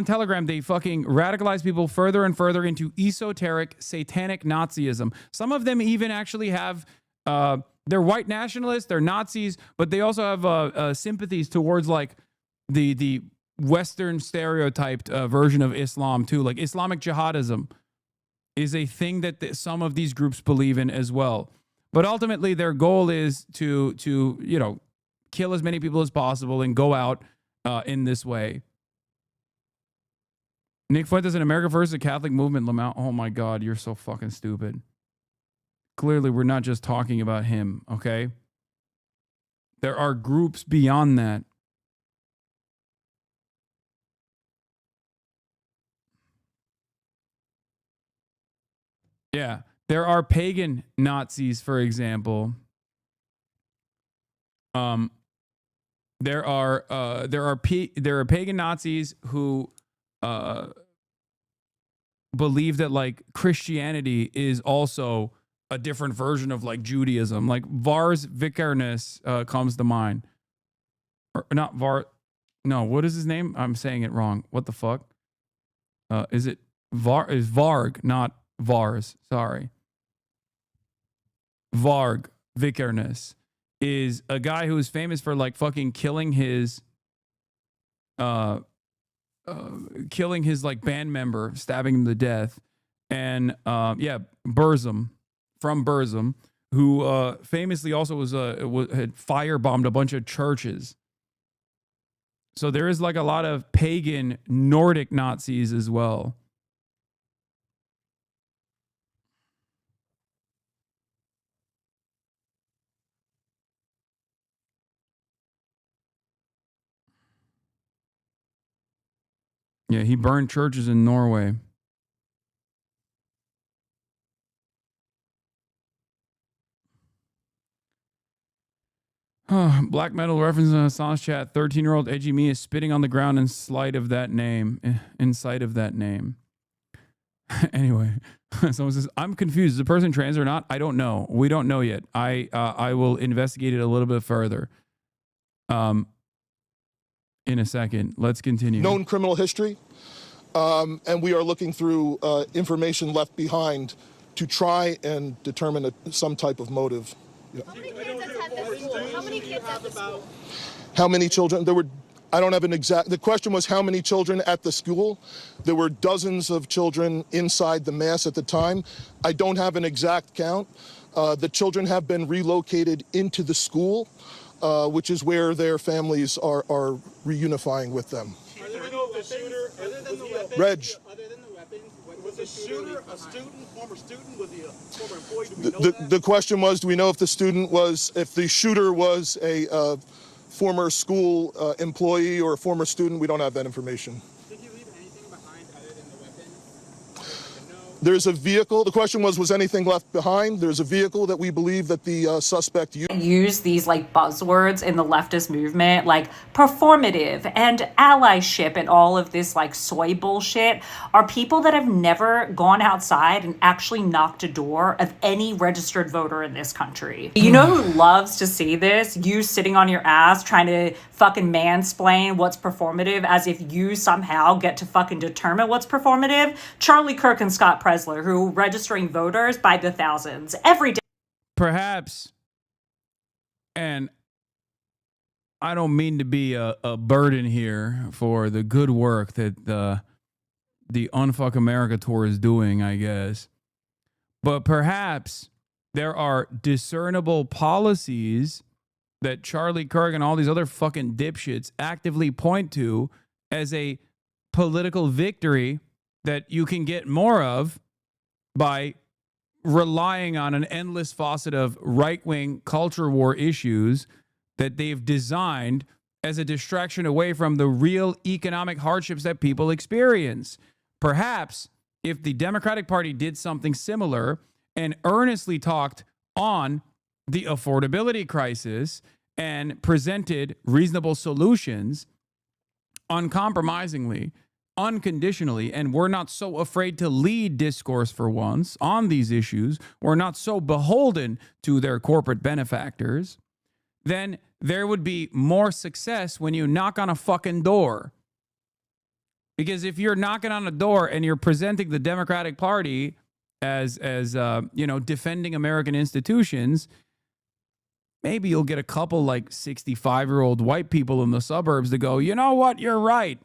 S1: Telegram, they fucking radicalize people further and further into esoteric satanic Nazism. Some of them even actually have, they're white nationalists, they're Nazis, but they also have sympathies towards like the Western stereotyped version of Islam too. Like Islamic jihadism is a thing that some of these groups believe in as well. But ultimately, their goal is to you know, kill as many people as possible and go out in this way. Nick Fuentes in America First, a Catholic movement. Lamont, oh my God, you're so fucking stupid. Clearly, we're not just talking about him, okay? There are groups beyond that. Yeah, there are pagan Nazis, for example. There are pagan Nazis who believe that like Christianity is also a different version of like Judaism. Like Vars Vikernes comes to mind. Or not Var. No, what is his name? I'm saying it wrong. What the fuck? Is it Var? Is Varg, not Vars. Sorry. Varg Vikernes is a guy who is famous for like fucking killing his like band member, stabbing him to death. And yeah, Burzum from Burzum, who famously also had firebombed a bunch of churches. So there is like a lot of pagan Nordic Nazis as well. Yeah, he burned churches in Norway. Black metal reference in Hassan's chat. 13-year-old edgy me is spitting on the ground in sight of that name. Anyway, someone says, I'm confused. Is the person trans or not? I don't know. We don't know yet. I will investigate it a little bit further. In a second. Let's continue.
S6: Known criminal history, and we are looking through information left behind to try and determine some type of motive. Yeah.
S8: How many kids attend this school? How many kids at the school?
S6: How many children? There were, I don't have an exact, the question was how many children at the school? There were dozens of children inside the mass at the time. I don't have an exact count. The children have been relocated into the school, which is where their families are reunifying with them.
S7: Other than the weapons, was the shooter a student, former student? Was he a former employee? Do we know that?
S6: The question was, do we know if the shooter was a former school employee or a former student? We don't have that information.
S9: Did he leave anything behind other than the weapons?
S6: There's a vehicle. The question was anything left behind? There's a vehicle that we believe that the suspect used.
S9: Use these like buzzwords in the leftist movement, like performative and allyship and all of this like soy bullshit, are people that have never gone outside and actually knocked a door of any registered voter in this country. You know who loves to see this? You sitting on your ass trying to fucking mansplain what's performative as if you somehow get to fucking determine what's performative. Charlie Kirk and Scott Presler, who registering voters by the thousands every day.
S1: Perhaps, and I don't mean to be a burden here for the good work that the Unfuck America tour is doing, I guess, but perhaps there are discernible policies that Charlie Kirk and all these other fucking dipshits actively point to as a political victory that you can get more of by relying on an endless faucet of right-wing culture war issues that they've designed as a distraction away from the real economic hardships that people experience. Perhaps if the Democratic Party did something similar and earnestly talked on the affordability crisis and presented reasonable solutions uncompromisingly, unconditionally, and we're not so afraid to lead discourse for once on these issues, we're not so beholden to their corporate benefactors, then there would be more success when you knock on a fucking door. Because if you're knocking on a door and you're presenting the Democratic Party as defending American institutions, maybe you'll get a couple like 65-year-old white people in the suburbs to go, you know what, you're right.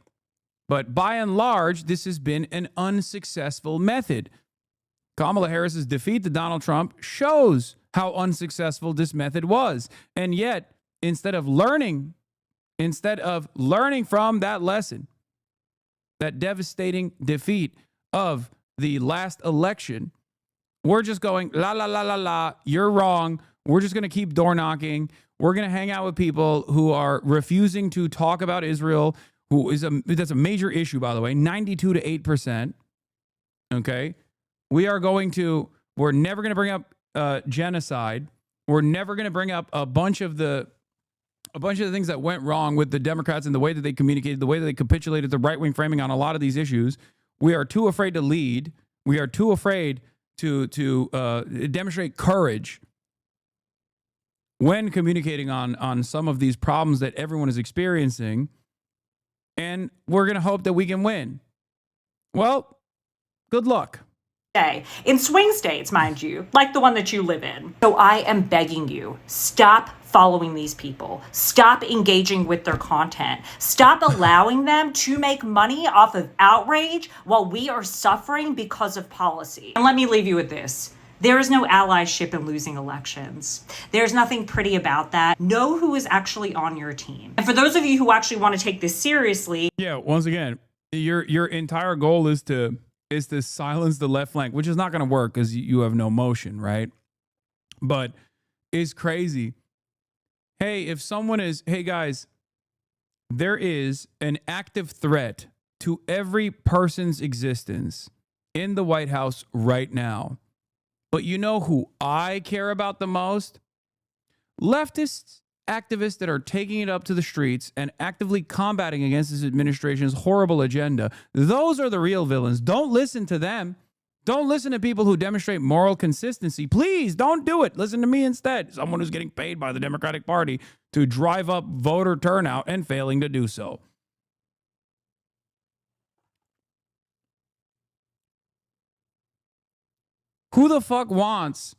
S1: But by and large, this has been an unsuccessful method. Kamala Harris's defeat to Donald Trump shows how unsuccessful this method was. And yet, instead of learning from that lesson, that devastating defeat of the last election, we're just going, la, la, la, la, la, you're wrong. We're just going to keep door knocking. We're going to hang out with people who are refusing to talk about Israel, that's a major issue, by the way, 92 to 8%. Okay. We're never going to bring up genocide. We're never going to bring up a bunch of the things that went wrong with the Democrats and the way that they communicated, the way that they capitulated the right-wing framing on a lot of these issues. We are too afraid to lead. We are too afraid to demonstrate courage when communicating on some of these problems that everyone is experiencing. And we're going to hope that we can win. Well, good luck.
S9: In swing states, mind you, like the one that you live in. So I am begging you, stop following these people. Stop engaging with their content. Stop allowing them to make money off of outrage while we are suffering because of policy. And let me leave you with this. There is no allyship in losing elections. There's nothing pretty about that. Know who is actually on your team. And for those of you who actually want to take this seriously.
S1: Yeah, once again, your entire goal is to silence the left flank, which is not going to work because you have no motion, right? But it's crazy. Hey, hey guys, there is an active threat to every person's existence in the White House right now. But you know who I care about the most? Leftists, activists that are taking it up to the streets and actively combating against this administration's horrible agenda. Those are the real villains. Don't listen to them. Don't listen to people who demonstrate moral consistency. Please don't do it. Listen to me instead. Someone who's getting paid by the Democratic Party to drive up voter turnout and failing to do so. Who the fuck wants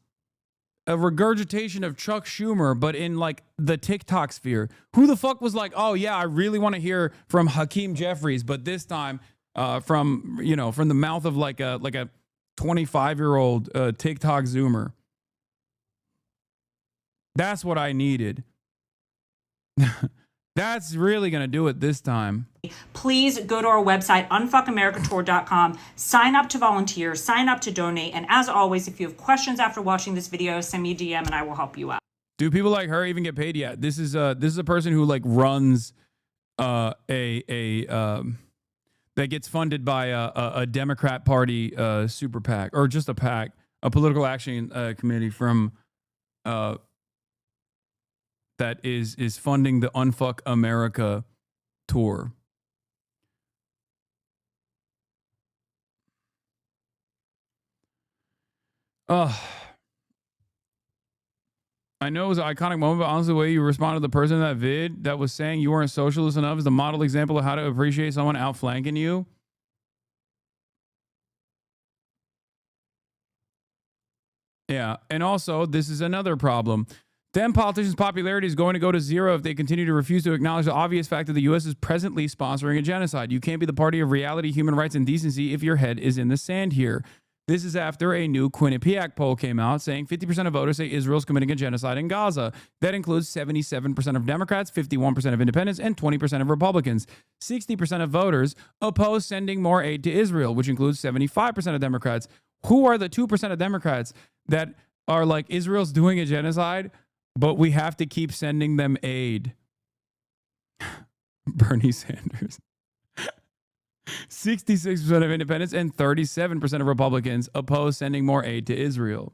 S1: a regurgitation of Chuck Schumer, but in like the TikTok sphere? Who the fuck was like, oh yeah, I really want to hear from Hakeem Jeffries, but this time from the mouth of like a 25-year-old TikTok Zoomer. That's what I needed. That's really going to do it this time.
S9: Please go to our website, unfuckamericatour.com, sign up to volunteer, sign up to donate. And as always, if you have questions after watching this video, send me a DM and I will help you out.
S1: Do people like her even get paid yet? This is a person who like runs this that gets funded by a Democrat Party super PAC, or just a PAC, a political action committee from that is funding the Unfuck America tour. I know it was an iconic moment, but honestly, the way you responded to the person in that vid that was saying you weren't socialist enough is the model example of how to appreciate someone outflanking you. Yeah, and also, this is another problem. Dem politicians' popularity is going to go to zero if they continue to refuse to acknowledge the obvious fact that the U.S. is presently sponsoring a genocide. You can't be the party of reality, human rights, and decency if your head is in the sand here. This is after a new Quinnipiac poll came out saying 50% of voters say Israel's committing a genocide in Gaza. That includes 77% of Democrats, 51% of independents, and 20% of Republicans. 60% of voters oppose sending more aid to Israel, which includes 75% of Democrats. Who are the 2% of Democrats that are like, Israel's doing a genocide, but we have to keep sending them aid? Bernie Sanders. 66% of independents and 37% of Republicans oppose sending more aid to Israel.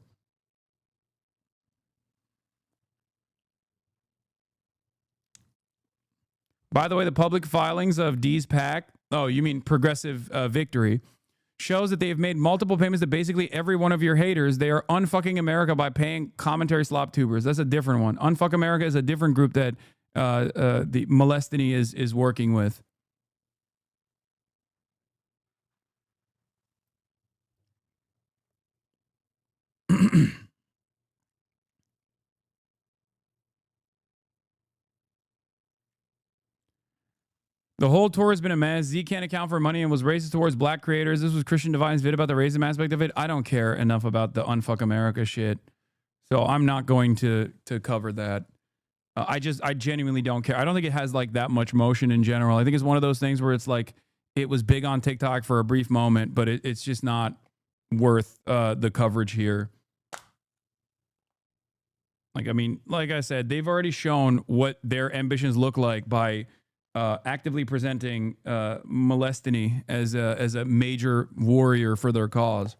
S1: By the way, the public filings of D's PAC, oh, you mean Progressive Victory, shows that they have made multiple payments to basically every one of your haters. They are unfucking America by paying commentary slop tubers. That's a different one. Unfuck America is a different group that the Molestiny is working with. The whole tour has been a mess. Z can't account for money and was racist towards black creators. This was Christian Divine's vid about the racism aspect of it. I don't care enough about the Unfuck America shit, so I'm not going to cover that. I genuinely don't care. I don't think it has like that much motion in general. I think it's one of those things where it's like it was big on TikTok for a brief moment, but it's just not worth the coverage here. Like, I mean, like I said, they've already shown what their ambitions look like by actively presenting Molestiny as a major warrior for their cause.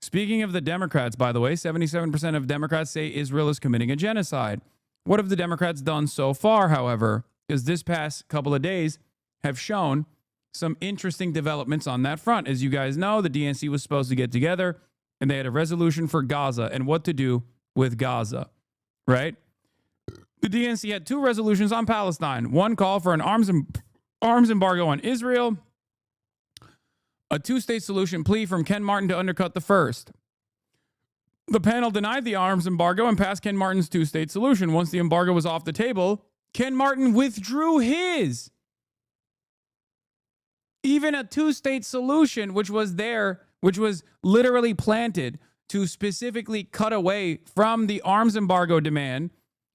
S1: Speaking of the Democrats, by the way, 77% of Democrats say Israel is committing a genocide. What have the Democrats done so far, however? Because this past couple of days have shown some interesting developments on that front. As you guys know, the DNC was supposed to get together and they had a resolution for Gaza and what to do with Gaza, right? The DNC had two resolutions on Palestine. One call for an arms embargo on Israel, a two-state solution plea from Ken Martin to undercut the first. The panel denied the arms embargo and passed Ken Martin's two-state solution. Once the embargo was off the table, Ken Martin withdrew his. Even a two-state solution, which was literally planted to specifically cut away from the arms embargo demand,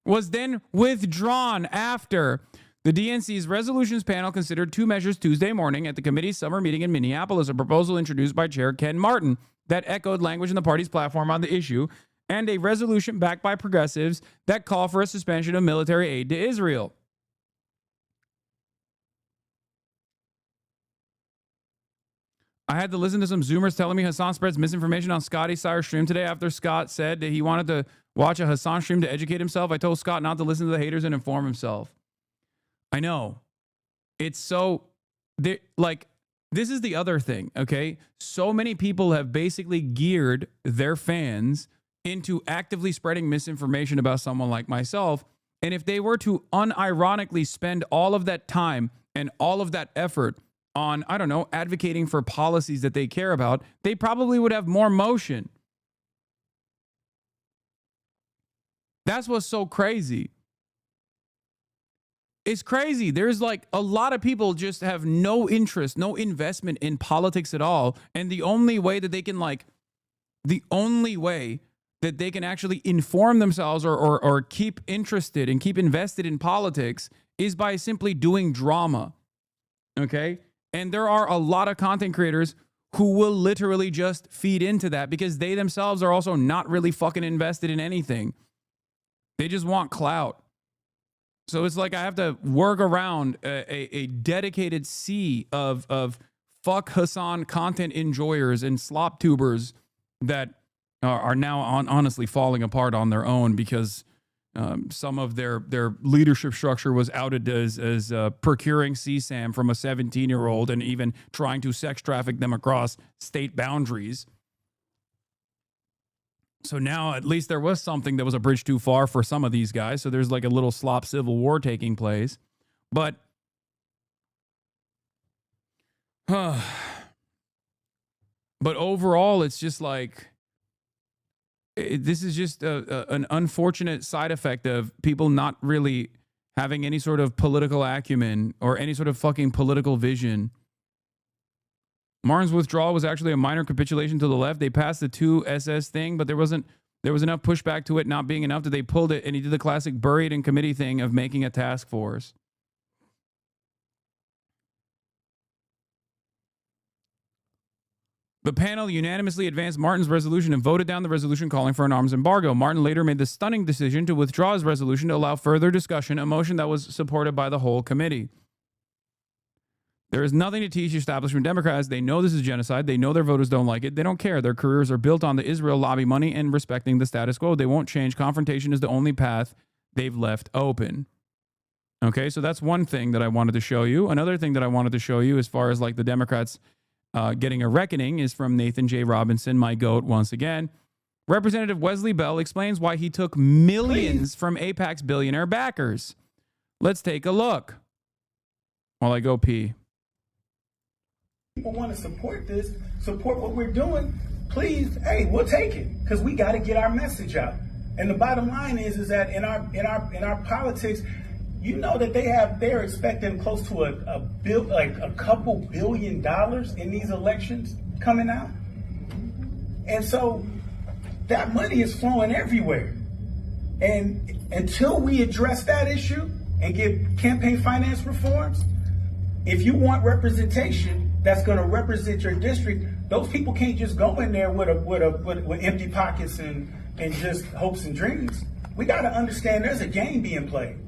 S1: was then withdrawn after the DNC's resolutions panel considered two measures Tuesday morning at the committee's summer meeting in Minneapolis, a proposal introduced by Chair Ken Martin that echoed language in the party's platform on the issue, and a resolution backed by progressives that call for a suspension of military aid to Israel. I had to listen to some Zoomers telling me Hassan spreads misinformation on Scotty Sire's stream today after Scott said that he wanted to watch a Hassan stream to educate himself. I told Scott not to listen to the haters and inform himself. I know. It's so... like, this is the other thing, okay? So many people have basically geared their fans into actively spreading misinformation about someone like myself. And if they were to unironically spend all of that time and all of that effort on, I don't know, advocating for policies that they care about, they probably would have more motion. That's what's so crazy. It's crazy. There's like a lot of people just have no interest, no investment in politics at all. And the only way that they can actually inform themselves or keep interested and keep invested in politics is by simply doing drama. Okay? And there are a lot of content creators who will literally just feed into that because they themselves are also not really fucking invested in anything. They just want clout. So it's like I have to work around a dedicated sea of fuck Hassan content enjoyers and slop tubers that are now honestly falling apart on their own because some of their leadership structure was outed as procuring CSAM from a 17-year-old and even trying to sex traffic them across state boundaries. So now at least there was something that was a bridge too far for some of these guys. So there's like a little slop civil war taking place. But but overall, it's just like this is just an unfortunate side effect of people not really having any sort of political acumen or any sort of fucking political vision. Martin's withdrawal was actually a minor capitulation to the left. They passed the 2SS thing, but there was enough pushback to it not being enough that they pulled it, and he did the classic buried in committee thing of making a task force. The panel unanimously advanced Martin's resolution and voted down the resolution calling for an arms embargo. Martin later made the stunning decision to withdraw his resolution to allow further discussion, a motion that was supported by the whole committee. There is nothing to teach establishment Democrats. They know this is genocide. They know their voters don't like it. They don't care. Their careers are built on the Israel lobby money and respecting the status quo. They won't change. Confrontation is the only path they've left open. Okay, so that's one thing that I wanted to show you. Another thing that I wanted to show you as far as like the Democrats getting a reckoning is from Nathan J. Robinson, my goat once again. Representative Wesley Bell explains why he took millions from AIPAC's billionaire backers. Let's take a look while I go pee.
S10: People want to support this, support what we're doing, please, hey, we'll take it because we got to get our message out. And the bottom line is that in our politics, you know that they're expecting close to a couple $1 billion in these elections coming out. And so that money is flowing everywhere. And until we address that issue and get campaign finance reforms, if you want representation that's going to represent your district, those people can't just go in there with empty pockets and just hopes and dreams. We got to understand there's a game being played.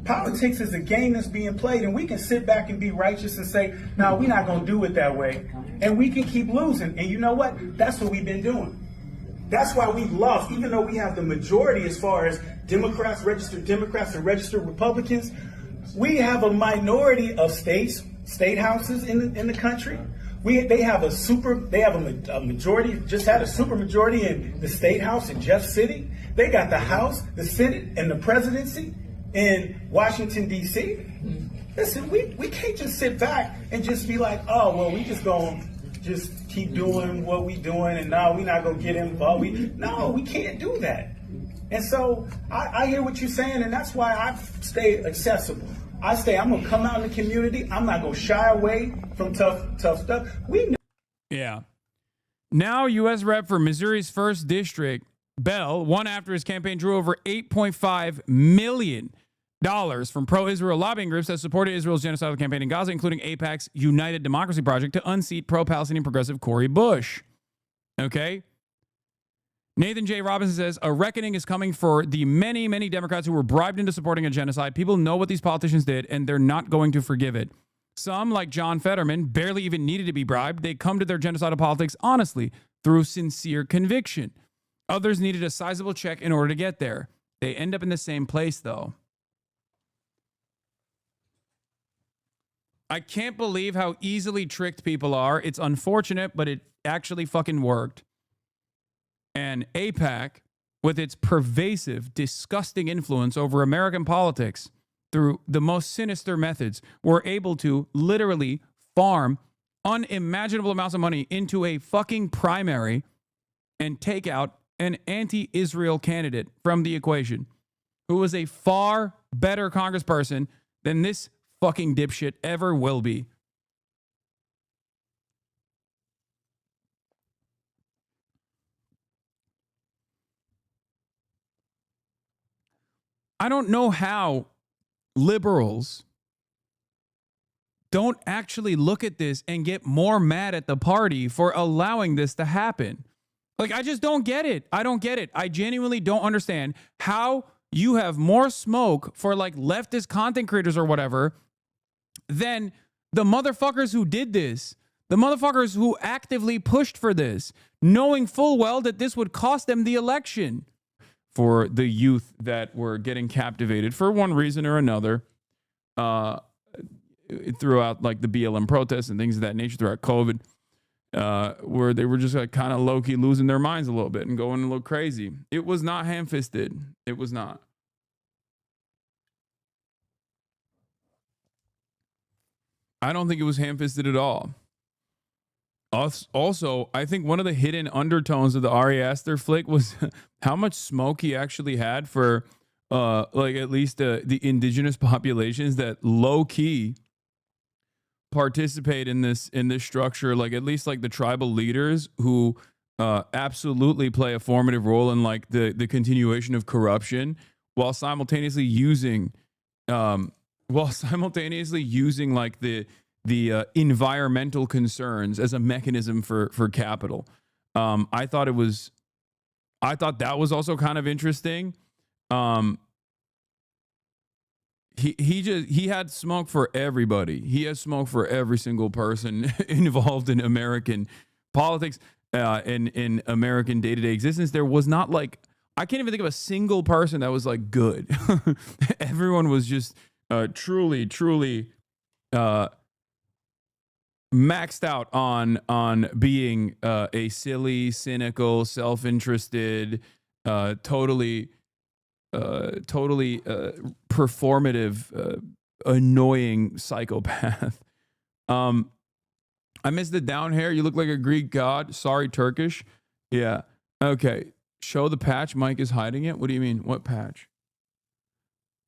S10: Politics is a game that's being played, and we can sit back and be righteous and say, no, we're not going to do it that way. And we can keep losing. And you know what? That's what we've been doing. That's why we've lost, even though we have the majority as far as Democrats, registered Democrats, and registered Republicans. We have a minority of state houses in the country. They have a majority, just had a super majority in the state house in Jeff City. They got the House, the Senate, and the presidency in Washington, D.C. Listen, we can't just sit back and just be like, oh, well, we just going to just keep doing what we doing, and no, we're not going to get involved. No, we can't do that. And so I hear what you're saying, and that's why I stay accessible. I'm going to come out in the community. I'm not going to shy away from tough stuff.
S1: Yeah. Now, U.S. Rep for Missouri's 1st District, Bell, won after his campaign drew over $8.5 million from pro-Israel lobbying groups that supported Israel's genocidal campaign in Gaza, including AIPAC's United Democracy Project, to unseat pro-Palestinian progressive Cori Bush. Okay? Nathan J. Robinson says, a reckoning is coming for the many, many Democrats who were bribed into supporting a genocide. People know what these politicians did, and they're not going to forgive it. Some, like John Fetterman, barely even needed to be bribed. They come to their genocidal politics honestly, through sincere conviction. Others needed a sizable check in order to get there. They end up in the same place, though. I can't believe how easily tricked people are. It's unfortunate, but it actually fucking worked. And AIPAC, with its pervasive, disgusting influence over American politics through the most sinister methods, were able to literally farm unimaginable amounts of money into a fucking primary and take out an anti-Israel candidate from the equation who was a far better congressperson than this fucking dipshit ever will be. I don't know how liberals don't actually look at this and get more mad at the party for allowing this to happen. Like, I just don't get it. I don't get it. I genuinely don't understand how you have more smoke for like leftist content creators or whatever than the motherfuckers who did this, the motherfuckers who actively pushed for this, knowing full well that this would cost them the election. For the youth that were getting captivated for one reason or another throughout like the BLM protests and things of that nature throughout COVID, where they were just like kind of low-key losing their minds a little bit and going a little crazy. It was not ham-fisted. It was not. I don't think it was ham-fisted at all. Also, I think one of the hidden undertones of the Ari Aster flick was how much smoke he actually had for like at least the indigenous populations that low-key participate in this structure, like at least like the tribal leaders who absolutely play a formative role in like the continuation of corruption while simultaneously using like the environmental concerns as a mechanism for capital. I thought that was also kind of interesting. He had smoke for everybody. He has smoke for every single person involved in American politics, in American day-to-day existence. There was not like, I can't even think of a single person that was like good. Everyone was just truly maxed out on being a silly, cynical, self-interested, totally performative, annoying psychopath. I missed the down hair. You look like a Greek god. Sorry, Turkish. Yeah. Okay. Show the patch. Mike is hiding it. What do you mean? What patch?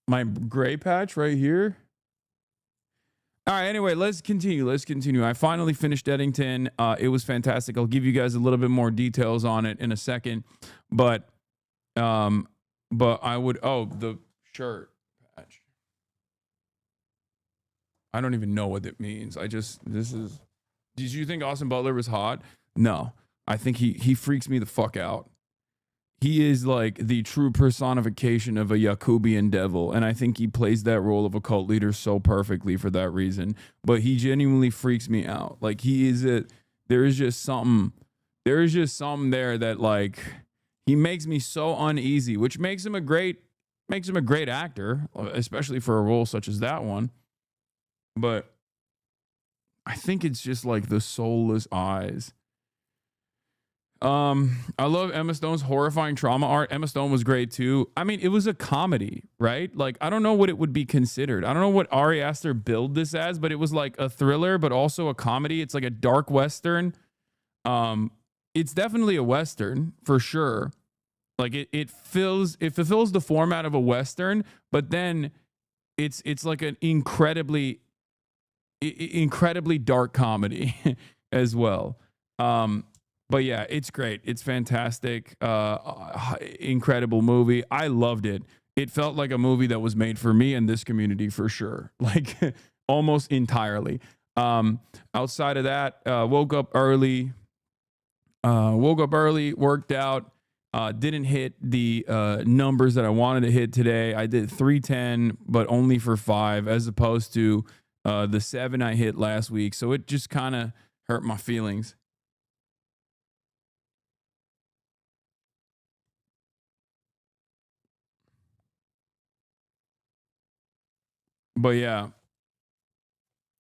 S1: My gray patch right here. All right, anyway, let's continue. I finally finished Eddington. It was fantastic. I'll give you guys a little bit more details on it in a second. But I would, the shirt patch. I don't even know what it means. Did you think Austin Butler was hot? No. I think he freaks me the fuck out. He is like the true personification of a Yakubian devil, and I think he plays that role of a cult leader so perfectly for that reason. But he genuinely freaks me out. Like there is just something there that like he makes me so uneasy, which makes him a great actor, especially for a role such as that one. But I think it's just like the soulless eyes. I love Emma Stone's horrifying trauma art. Emma Stone was great too. I mean, it was a comedy, right? Like, I don't know what it would be considered. I don't know what Ari Aster billed this as, but it was like a thriller, but also a comedy. It's like a dark Western. It's definitely a Western for sure. Like it fulfills the format of a Western, but then it's like an incredibly dark comedy as well. But yeah, it's great. It's fantastic. Incredible movie. I loved it. It felt like a movie that was made for me and this community for sure. Like almost entirely. Outside of that, woke up early, worked out, didn't hit the numbers that I wanted to hit today. I did 310, but only for 5 as opposed to the 7 I hit last week. So it just kind of hurt my feelings. But yeah,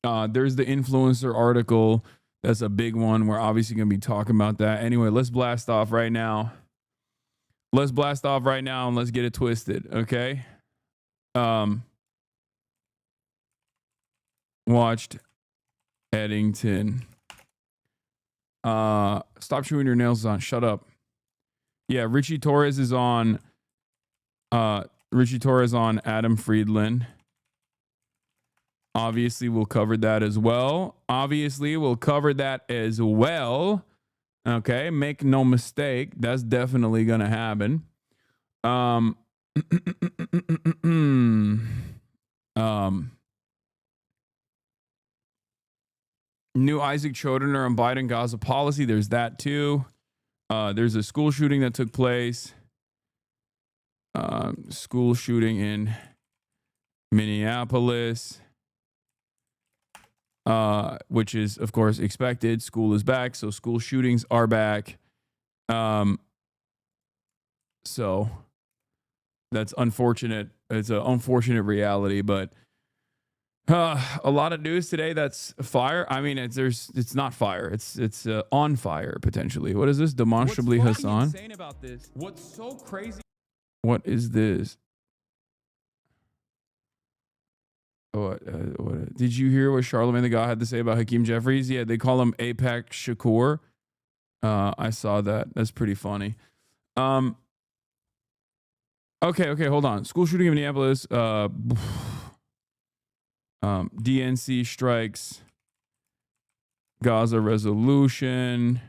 S1: there's the influencer article. That's a big one. We're obviously going to be talking about that. Anyway, let's blast off right now. And let's get it twisted, okay? Watched Eddington. Stop chewing your nails on. Shut up. Yeah, Richie Torres is on Adam Friedland. Obviously, we'll cover that as well. Okay, make no mistake. That's definitely going to happen. New Isaac Chodiner on Biden Gaza policy. There's that too. There's a school shooting that took place. School shooting in Minneapolis, which is, of course, expected. School is back, so school shootings are back. So that's unfortunate. It's an unfortunate reality, but a lot of news today that's fire. I mean, it's not fire. It's on fire potentially. What is this? Demonstrably
S11: What's
S1: Hassan.
S11: insane about this? What's so crazy?
S1: What is this? What did you hear what Charlemagne the God had to say about Hakeem Jeffries? Yeah, they call him Apex Shakur. I saw that. That's pretty funny. Okay, hold on. School shooting in Minneapolis. DNC strikes Gaza resolution.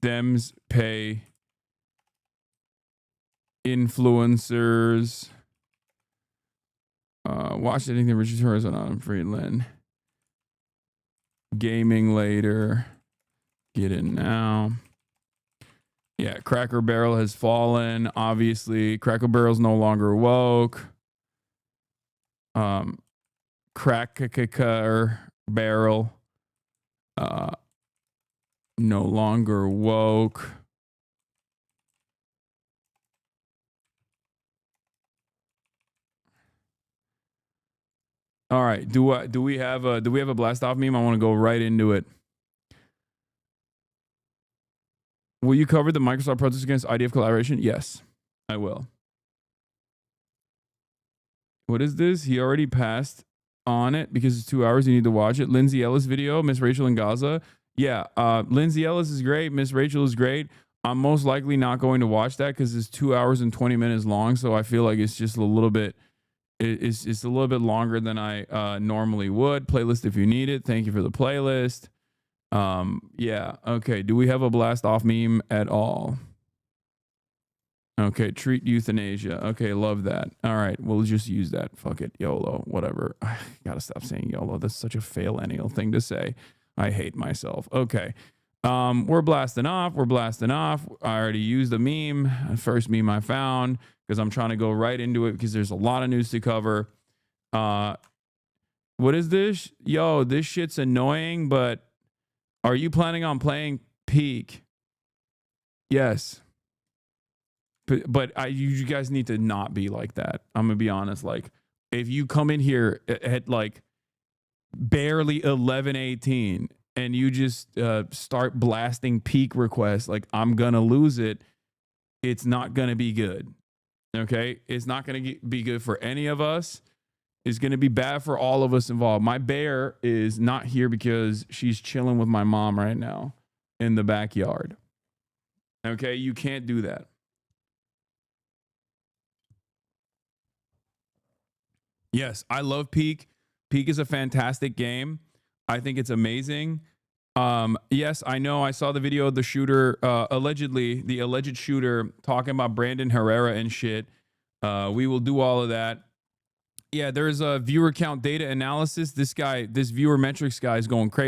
S1: Dems pay influencers. Watch anything Richard Torres on Adam Friedland. Gaming later. Get in now. Yeah, Cracker Barrel has fallen. Obviously, Cracker Barrel's no longer woke. Cracker Barrel no longer woke. All right, do we have a blast off meme? I want to go right into it. Will you cover the Microsoft protest against IDF collaboration? Yes, I will. What is this? He already passed on it because it's 2 hours. You need to watch it. Lindsay Ellis video, Miss Rachel in Gaza. Yeah, Lindsay Ellis is great. Miss Rachel is great. I'm most likely not going to watch that because it's 2 hours and 20 minutes long. So I feel like it's just a little bit. It's a little bit longer than I normally would. Playlist if you need it. Thank you for the playlist. Yeah. Okay. Do we have a blast off meme at all? Okay. Treat euthanasia. Okay. Love that. All right. We'll just use that. Fuck it. YOLO. Whatever. I gotta stop saying YOLO. That's such a fail-ennial thing to say. I hate myself. Okay. We're blasting off. I already used the meme. First meme I found because I'm trying to go right into it because there's a lot of news to cover. What is this? Yo, this shit's annoying, but are you planning on playing Peak? Yes. But you guys need to not be like that. I'm going to be honest. Like, if you come in here at like barely 11:18 and you just start blasting Peak requests, like, I'm going to lose it. It's not going to be good. Okay? It's not going to be good for any of us. Is going to be bad for all of us involved. My bear is not here because she's chilling with my mom right now in the backyard. Okay, you can't do that. Yes, I love Peak. Peak is a fantastic game. I think it's amazing. Yes, I know. I saw the video of the shooter, the alleged shooter talking about Brandon Herrera and shit. We will do all of that. Yeah, there's a viewer count data analysis. This viewer metrics guy is going crazy.